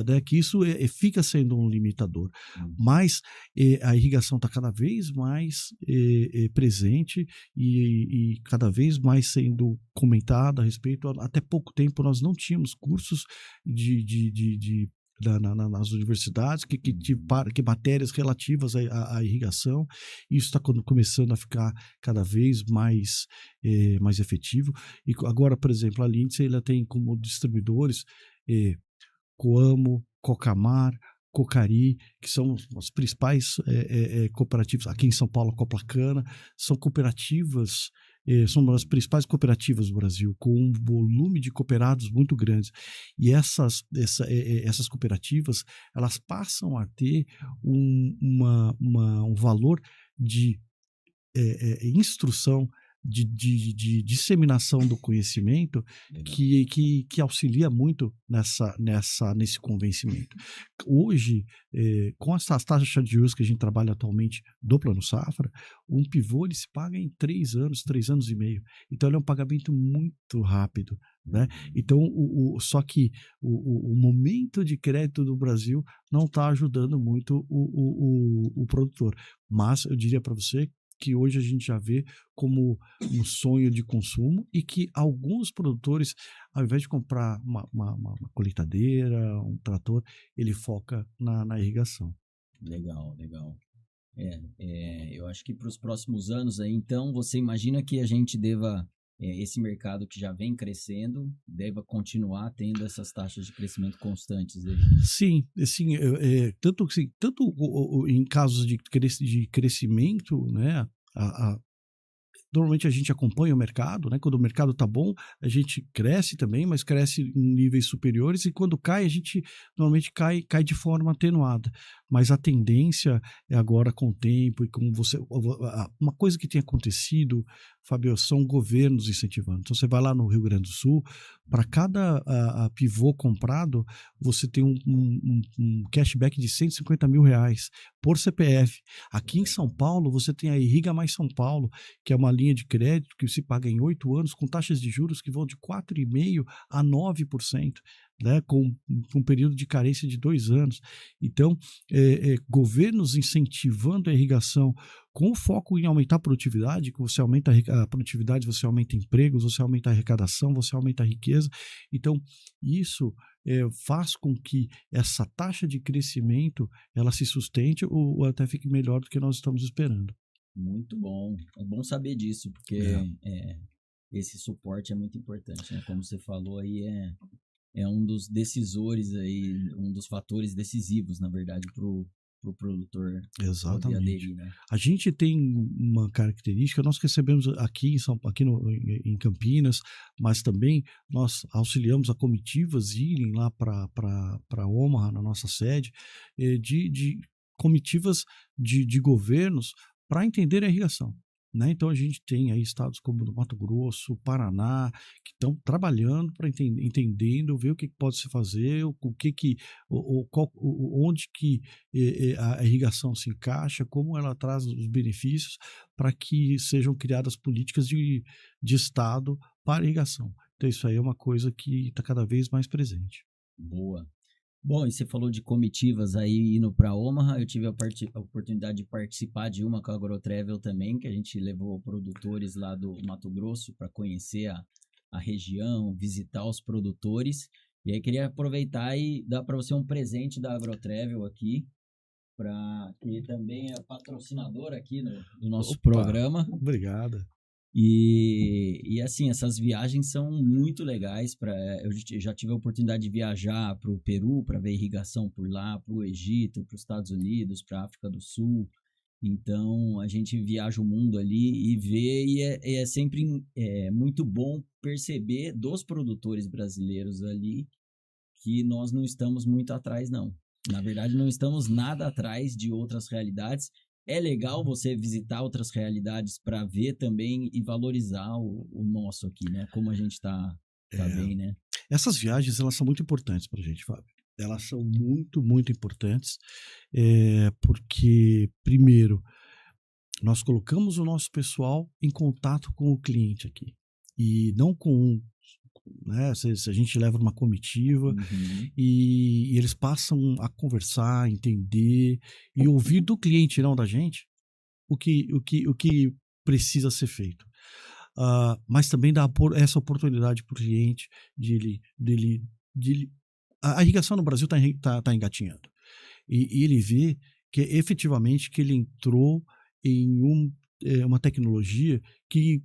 né, que isso fica sendo um limitador. Mas a irrigação está cada vez mais presente e cada vez mais sendo comentada a respeito. Até pouco tempo nós não tínhamos cursos nas universidades, que matérias relativas à irrigação. Isso está começando a ficar cada vez mais efetivo. E agora, por exemplo, a Lindsay ela tem como distribuidores Coamo, Cocamar, Cocari, que são as principais cooperativas. Aqui em São Paulo, a Coplacana, são cooperativas são uma das principais cooperativas do Brasil, com um volume de cooperados muito grandes. E essas cooperativas, elas passam a ter um valor de instrução, de disseminação do conhecimento que auxilia muito nesse convencimento. Hoje, com essas taxas de juros que a gente trabalha atualmente do Plano Safra, um pivô ele se paga em 3 anos e meio. Então, ele é um pagamento muito rápido. Né? Então, só que o momento de crédito do Brasil não está ajudando muito o produtor. Mas eu diria para você que hoje a gente já vê como um sonho de consumo e que alguns produtores, ao invés de comprar uma colheitadeira, um trator, ele foca na irrigação. Legal. Eu acho que para os próximos anos aí, então, você imagina que a gente deva, esse mercado que já vem crescendo, deva continuar tendo essas taxas de crescimento constantes aí? Sim, assim, tanto em casos de crescimento, né, normalmente a gente acompanha o mercado, né? Quando o mercado está bom, a gente cresce também, mas cresce em níveis superiores, e quando cai, a gente normalmente cai de forma atenuada. Mas a tendência é agora, com o tempo, e como uma coisa que tem acontecido, Fábio, são governos incentivando. Então você vai lá no Rio Grande do Sul, para cada pivô comprado, você tem um cashback de R$150 mil por CPF. Aqui em São Paulo, você tem a Irriga Mais São Paulo, que é uma linha de crédito que se paga em 8 anos, com taxas de juros que vão de 4,5% a 9%, né, com um período de carência de 2 anos. Então, governos incentivando a irrigação com foco em aumentar a produtividade, que você aumenta a produtividade, você aumenta empregos, você aumenta a arrecadação, você aumenta a riqueza. Então, isso faz com que essa taxa de crescimento ela se sustente ou até fique melhor do que nós estamos esperando. Muito bom. É bom saber disso, porque esse suporte é muito importante, né? Como você falou aí, é um dos decisores aí, um dos fatores decisivos, na verdade, para o produtor poder aderir, né? A gente tem uma característica, nós recebemos aqui em Campinas, mas também nós auxiliamos a comitivas irem lá para Omaha, na nossa sede, de comitivas de governos para entender a irrigação. Né? Então a gente tem aí estados como o Mato Grosso, Paraná, que estão trabalhando para entendendo, ver o que pode se fazer, onde que a irrigação se encaixa, como ela traz os benefícios para que sejam criadas políticas de estado para a irrigação. Então isso aí é uma coisa que está cada vez mais presente. Boa. Bom, e você falou de comitivas aí indo para Omaha, eu tive a oportunidade de participar de uma com a AgroTravel também, que a gente levou produtores lá do Mato Grosso para conhecer a região, visitar os produtores, e aí queria aproveitar e dar para você um presente da AgroTravel aqui, que também é patrocinador aqui do nosso programa. Obrigado. E assim, essas viagens são muito legais. Eu já tive a oportunidade de viajar para o Peru para ver irrigação por lá, para o Egito, para os Estados Unidos, para a África do Sul. Então a gente viaja o mundo ali e vê, e é sempre muito bom perceber dos produtores brasileiros ali que nós não estamos muito atrás, não. Na verdade, não estamos nada atrás de outras realidades. É legal você visitar outras realidades para ver também e valorizar o nosso aqui, né? Como a gente tá bem, né? Essas viagens, elas são muito importantes para a gente, Fábio. Elas são muito, muito importantes, porque, primeiro, nós colocamos o nosso pessoal em contato com o cliente aqui. E não com né? Se a gente leva uma comitiva e eles passam a conversar, entender e ouvir do cliente, não da gente, o que precisa ser feito. Mas também dá essa oportunidade para o cliente a irrigação no Brasil tá engatinhando. E ele vê que efetivamente que ele entrou em uma tecnologia que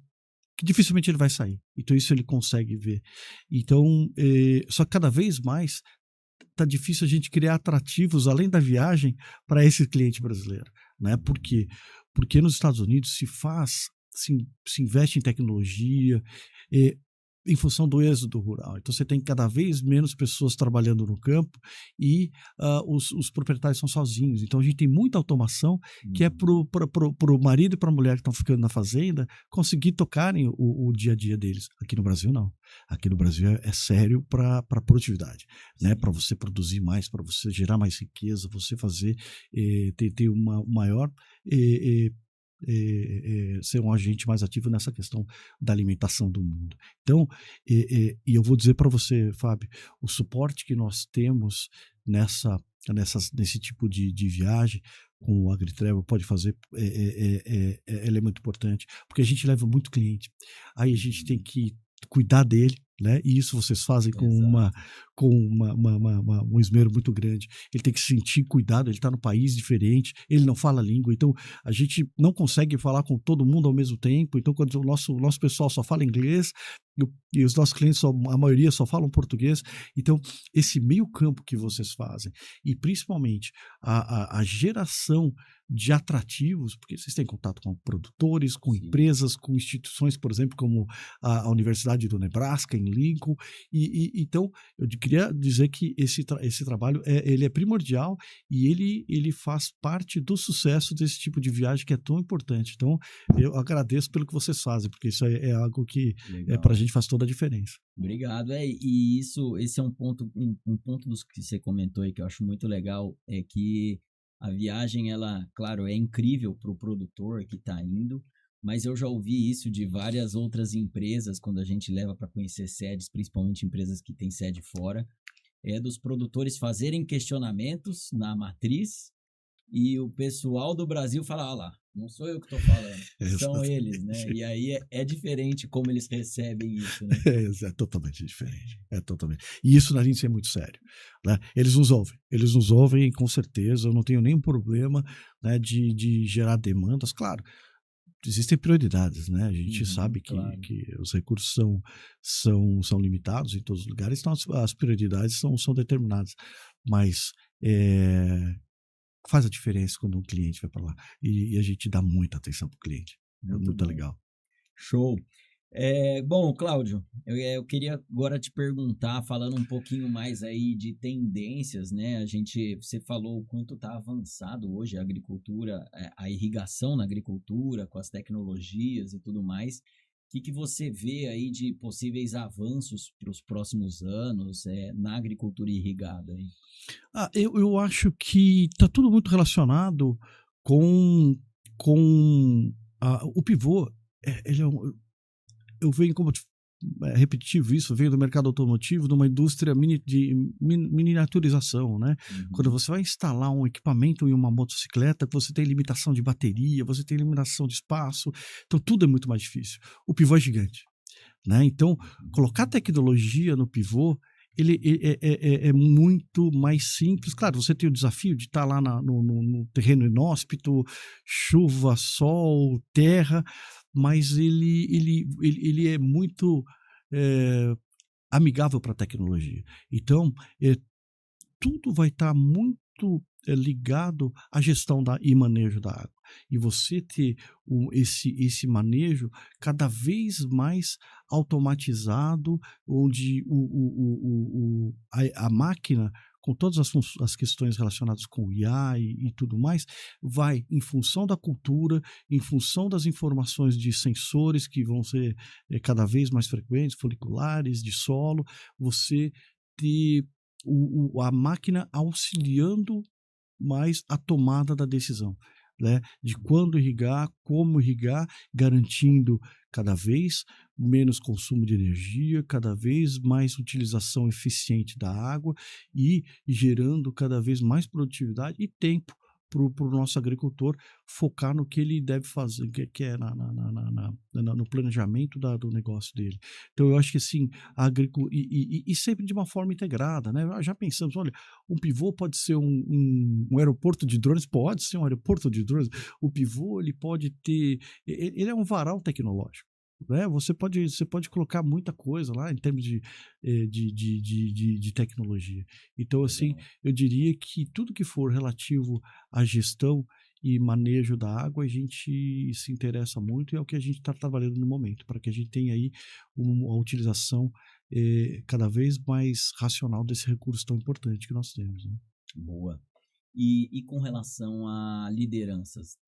dificilmente ele vai sair. Então isso ele consegue ver. Então, só que cada vez mais tá difícil a gente criar atrativos além da viagem para esse cliente brasileiro, né? Por quê? Porque nos Estados Unidos se investe em tecnologia, em função do êxodo rural. Então, você tem cada vez menos pessoas trabalhando no campo e os proprietários são sozinhos. Então, a gente tem muita automação que é para o marido e para a mulher que estão ficando na fazenda conseguir tocarem o dia a dia deles. Aqui no Brasil, não. Aqui no Brasil é sério para a produtividade, né? Para você produzir mais, para você gerar mais riqueza, você fazer, ter uma maior... ser um agente mais ativo nessa questão da alimentação do mundo. Então, e eu vou dizer para você, Fábio, o suporte que nós temos nesse tipo de viagem com o AgriTravel pode fazer, ela é muito importante, porque a gente leva muito cliente, aí a gente tem que cuidar dele, né? E isso vocês fazem com um esmero muito grande. Ele tem que se sentir cuidado, ele está num país diferente, ele não fala a língua, então a gente não consegue falar com todo mundo ao mesmo tempo. Então, quando o nosso pessoal só fala inglês e os nossos clientes, a maioria só falam português, então esse meio campo que vocês fazem, e principalmente a geração de atrativos, porque vocês têm contato com produtores, com empresas, com instituições, por exemplo, como a Universidade do Nebraska, em Lincoln, então eu queria dizer que esse trabalho ele é primordial e ele faz parte do sucesso desse tipo de viagem que é tão importante. Então, eu agradeço pelo que vocês fazem, porque isso é algo que para a gente faz toda a diferença. Obrigado. E esse é um ponto dos que você comentou aí que eu acho muito legal, é que a viagem, ela, claro, é incrível para o produtor que está indo, mas eu já ouvi isso de várias outras empresas quando a gente leva para conhecer sedes, principalmente empresas que têm sede fora, dos produtores fazerem questionamentos na matriz e o pessoal do Brasil fala, lá, não sou eu que estou falando, são eles, né? E aí é diferente como eles recebem isso, né? É totalmente diferente, totalmente. E isso na gente é muito sério, né? Eles nos ouvem com certeza, eu não tenho nenhum problema, né, de gerar demandas, claro. Existem prioridades, né? A gente sabe claro. que os recursos são limitados em todos os lugares, então as prioridades são determinadas, mas faz a diferença quando um cliente vai para lá e a gente dá muita atenção para o cliente. Muito legal. Show. Bom, Cláudio, eu queria agora te perguntar, falando um pouquinho mais aí de tendências, né? Você falou o quanto está avançado hoje a agricultura, a irrigação na agricultura, com as tecnologias e tudo mais. O que você vê aí de possíveis avanços para os próximos anos na agricultura irrigada? Aí? Eu acho que está tudo muito relacionado com o pivô. Eu venho como repetitivo isso, veio do mercado automotivo, de uma indústria de miniaturização, né? Quando você vai instalar um equipamento em uma motocicleta, você tem limitação de bateria, você tem limitação de espaço, então tudo é muito mais difícil. O pivô é gigante, né? Então, colocar tecnologia no pivô, ele é muito mais simples. Claro, você tem o desafio de estar lá no terreno inóspito, chuva, sol, terra, mas ele é muito amigável para a tecnologia. Então, tudo vai estar muito ligado à gestão e manejo da água. E você ter esse manejo cada vez mais automatizado, onde a máquina, com todas as questões relacionadas com o IA e tudo mais, vai, em função da cultura, em função das informações de sensores que vão ser cada vez mais frequentes, foliculares, de solo, você ter a máquina auxiliando mais a tomada da decisão, né? De quando irrigar, como irrigar, garantindo cada vez menos consumo de energia, cada vez mais utilização eficiente da água e gerando cada vez mais produtividade e tempo para o nosso agricultor focar no que ele deve fazer, que é no planejamento do negócio dele. Então, eu acho que assim, a agricultura, e sempre de uma forma integrada, né? Já pensamos, olha, um pivô pode ser um aeroporto de drones, pode ser um aeroporto de drones, o pivô ele pode ter, ele é um varal tecnológico. Né? Você pode colocar muita coisa lá em termos de tecnologia. Então, assim, eu diria que tudo que for relativo à gestão e manejo da água, a gente se interessa muito e é o que a gente está trabalhando no momento, para que a gente tenha aí uma utilização cada vez mais racional desse recurso tão importante que nós temos, né? Boa. E com relação a lideranças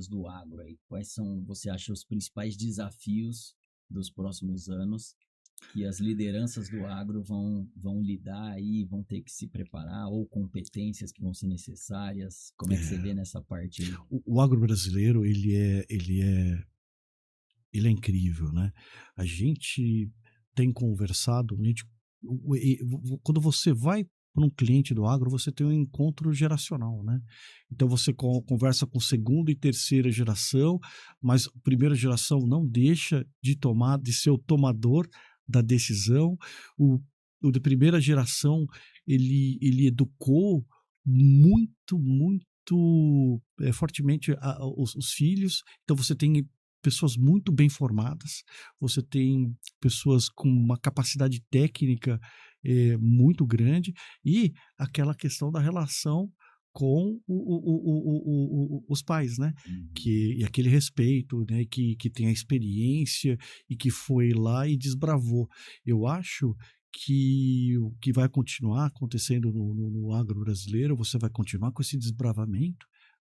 do agro aí, quais são, você acha, os principais desafios dos próximos anos que as lideranças do agro vão lidar aí, vão ter que se preparar, ou competências que vão ser necessárias? Como é que você vê nessa parte aí? O agro brasileiro, ele é incrível, né? A gente tem conversado, quando você vai para um cliente do agro, você tem um encontro geracional, né? Então você conversa com segunda e terceira geração, mas a primeira geração não deixa de ser o tomador da decisão. O da primeira geração, ele educou muito fortemente os filhos. Então você tem pessoas muito bem formadas, você tem pessoas com uma capacidade técnica muito grande, e aquela questão da relação com os pais, né? E aquele respeito, né? Que tem a experiência e que foi lá e desbravou. Eu acho que o que vai continuar acontecendo no agro brasileiro, você vai continuar com esse desbravamento,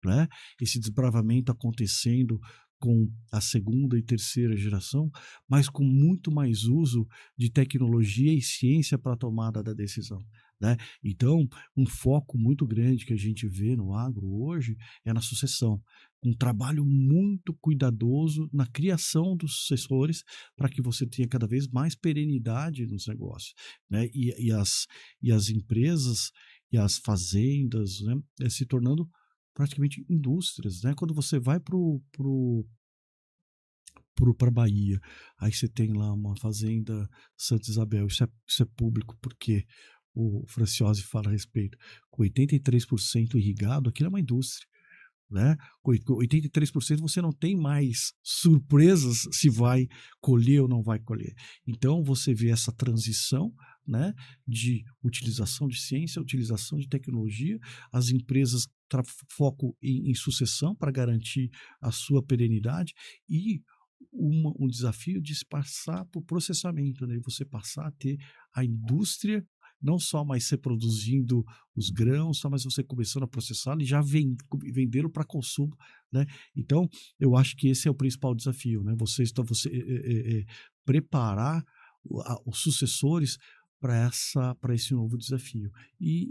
né? Esse desbravamento acontecendo com a segunda e terceira geração, mas com muito mais uso de tecnologia e ciência para a tomada da decisão, né? Então, um foco muito grande que a gente vê no agro hoje é na sucessão, um trabalho muito cuidadoso na criação dos sucessores para que você tenha cada vez mais perenidade nos negócios, né? E as empresas e as fazendas, né, se tornando praticamente indústrias, né? Quando você vai para Bahia, aí você tem lá uma fazenda Santa Isabel, isso é público, porque o Franciose fala a respeito, com 83% irrigado, aquilo é uma indústria, né? Com 83% você não tem mais surpresas se vai colher ou não vai colher. Então você vê essa transição, né, de utilização de ciência, utilização de tecnologia, as empresas foco em sucessão para garantir a sua perenidade, e um desafio de se passar por processamento, né? Você passar a ter a indústria não só mais ser produzindo os grãos, só mas você começando a processá-lo e já vendê-lo para consumo, né? Então, eu acho que esse é o principal desafio, né? Você preparar os sucessores para esse novo desafio.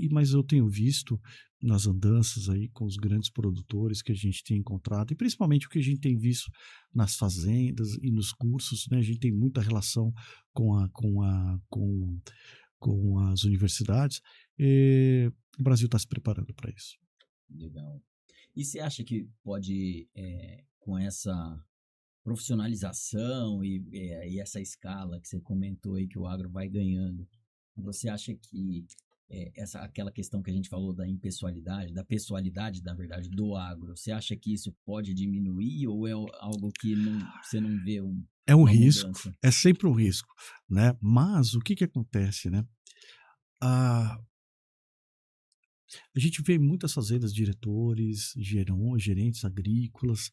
Mas eu tenho visto nas andanças aí com os grandes produtores que a gente tem encontrado, e principalmente o que a gente tem visto nas fazendas e nos cursos, né? A gente tem muita relação com as universidades, o Brasil está se preparando para isso. Legal. E você acha que pode, com essa profissionalização e essa escala que você comentou aí que o agro vai ganhando, você acha que aquela questão que a gente falou da impessoalidade, da pessoalidade, na verdade, do agro, você acha que isso pode diminuir, ou é algo que você não vê é um uma risco, mudança? é sempre um risco, né? Mas o que acontece, né? A gente vê muitas fazendas, diretores, gerentes agrícolas,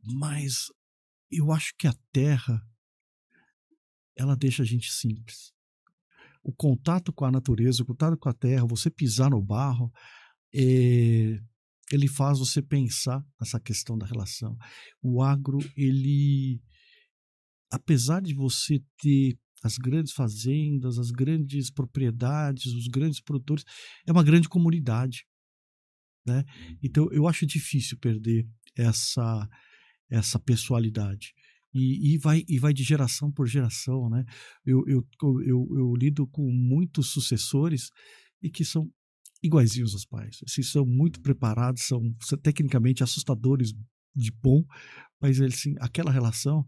mas eu acho que a terra, ela deixa a gente simples. O contato com a natureza, o contato com a terra, você pisar no barro, ele faz você pensar nessa questão da relação. O agro, apesar de você ter as grandes fazendas, as grandes propriedades, os grandes produtores, é uma grande comunidade, né? Então, eu acho difícil perder essa pessoalidade. E vai de geração por geração, né? Eu lido com muitos sucessores e que são iguaizinhos aos pais. Assim, são muito preparados, são tecnicamente assustadores de bom, mas assim, aquela relação,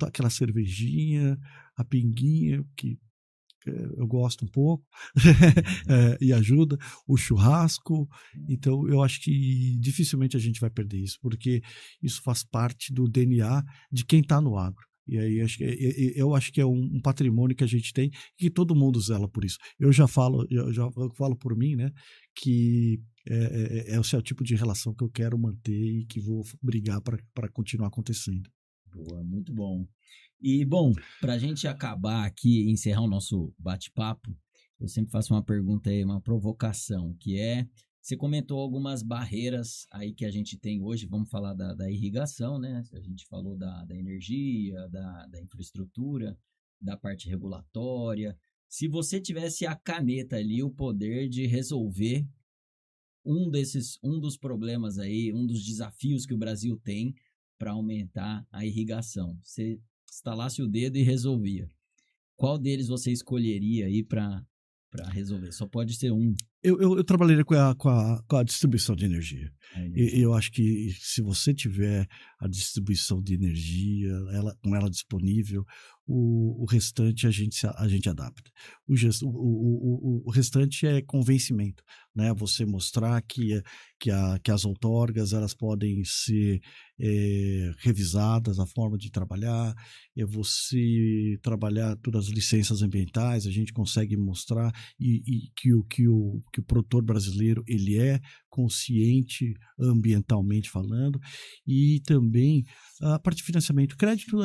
aquela cervejinha, a pinguinha, que eu gosto um pouco, e ajuda, o churrasco. Então, eu acho que dificilmente a gente vai perder isso, porque isso faz parte do DNA de quem está no agro. E aí eu acho que é um patrimônio que a gente tem, que todo mundo zela por isso. Eu já falo por mim, né, que esse é o tipo de relação que eu quero manter e que vou brigar para continuar acontecendo. Boa, muito bom. E, bom, para a gente acabar aqui e encerrar o nosso bate-papo, eu sempre faço uma pergunta aí, uma provocação, que é, você comentou algumas barreiras aí que a gente tem hoje, vamos falar da irrigação, né? A gente falou da energia, da infraestrutura, da parte regulatória. Se você tivesse a caneta ali, o poder de resolver um dos problemas aí, um dos desafios que o Brasil tem para aumentar a irrigação. Você estalasse o dedo e resolvia. Qual deles você escolheria aí para resolver? Só pode ser um. Eu trabalharia com a distribuição de energia. A E energia. eu acho que se você tiver a distribuição de energia, com ela disponível, o restante a gente adapta. O restante é convencimento, né? Você mostrar que as outorgas elas podem ser revisadas, a forma de trabalhar, é você trabalhar todas as licenças ambientais, a gente consegue mostrar e que o produtor brasileiro ele é consciente ambientalmente falando, e também a parte de financiamento. Crédito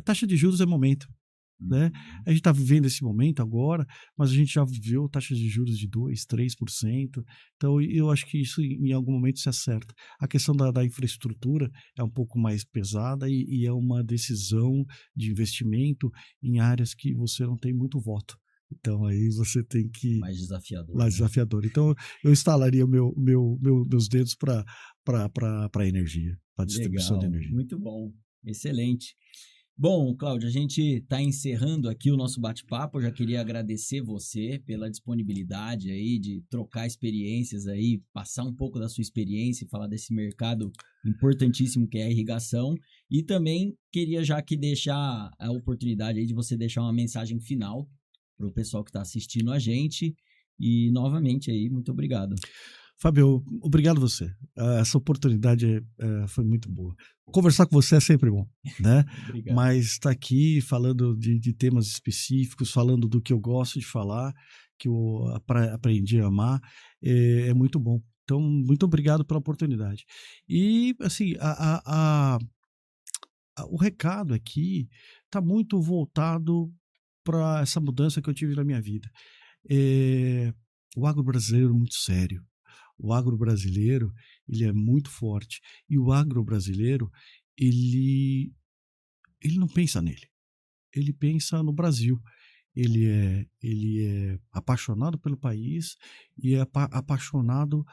taxa de juros é momento, né? A gente está vivendo esse momento agora, mas a gente já viveu taxas de juros de 2%, 3%. Então, eu acho que isso em algum momento se acerta. A questão da infraestrutura é um pouco mais pesada e é uma decisão de investimento em áreas que você não tem muito voto. Então, aí você tem que Mais desafiador, mais né? desafiador. Então, eu instalaria meus dedos para a energia, para a distribuição de Legal, energia. muito bom, excelente. Bom, Cláudio, a gente está encerrando aqui o nosso bate-papo. Eu já queria agradecer você pela disponibilidade aí de trocar experiências aí, passar um pouco da sua experiência e falar desse mercado importantíssimo que é a irrigação. E também queria já aqui deixar a oportunidade aí de você deixar uma mensagem final para o pessoal que está assistindo a gente. E novamente aí, muito obrigado. Fábio, obrigado você. Essa oportunidade foi muito boa. Conversar com você é sempre bom, né? Obrigado. Mas estar aqui falando de temas específicos, falando do que eu gosto de falar, que eu aprendi a amar, é muito bom. Então, muito obrigado pela oportunidade. E, assim, o recado aqui está muito voltado para essa mudança que eu tive na minha vida. O agro brasileiro é muito sério. O agro brasileiro, ele é muito forte. E o agro brasileiro, ele, ele não pensa nele. Ele pensa no Brasil. Ele é apaixonado pelo país e é apaixonado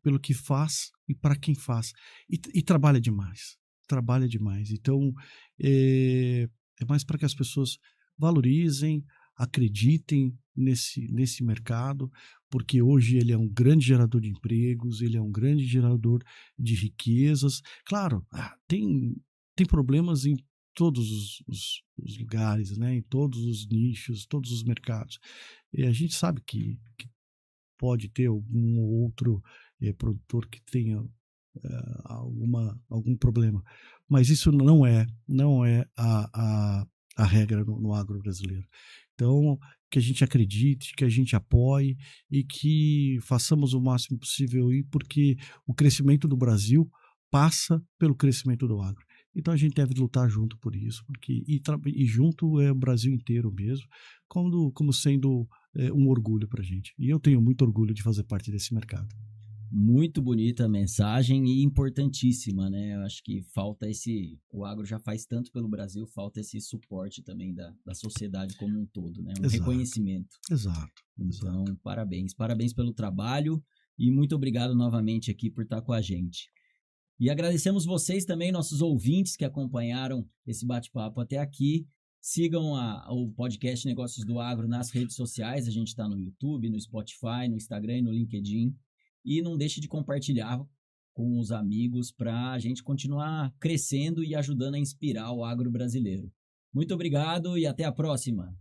pelo que faz e para quem faz. E trabalha demais. Trabalha demais. Então, é mais para que as pessoas valorizem, acreditem nesse mercado, porque hoje ele é um grande gerador de empregos, ele é um grande gerador de riquezas. Claro, tem problemas em todos os lugares, né? Em todos os nichos, todos os mercados. E a gente sabe que pode ter algum outro produtor que tenha algum problema, mas isso não é a regra no agro brasileiro. Então, que a gente acredite, que a gente apoie e que façamos o máximo possível aí, porque o crescimento do Brasil passa pelo crescimento do agro. Então a gente deve lutar junto por isso, porque e junto é o Brasil inteiro mesmo, como sendo um orgulho para a gente. E eu tenho muito orgulho de fazer parte desse mercado. Muito bonita a mensagem e importantíssima, né? Eu acho que falta o agro já faz tanto pelo Brasil, falta esse suporte também da sociedade como um todo, né? Um Exato, reconhecimento. exato. Então, parabéns pelo trabalho e muito obrigado novamente aqui por estar com a gente. E agradecemos vocês também, nossos ouvintes que acompanharam esse bate-papo até aqui. Sigam o podcast Negócios do Agro nas redes sociais, a gente está no YouTube, no Spotify, no Instagram e no LinkedIn. E não deixe de compartilhar com os amigos para a gente continuar crescendo e ajudando a inspirar o agro brasileiro. Muito obrigado e até a próxima!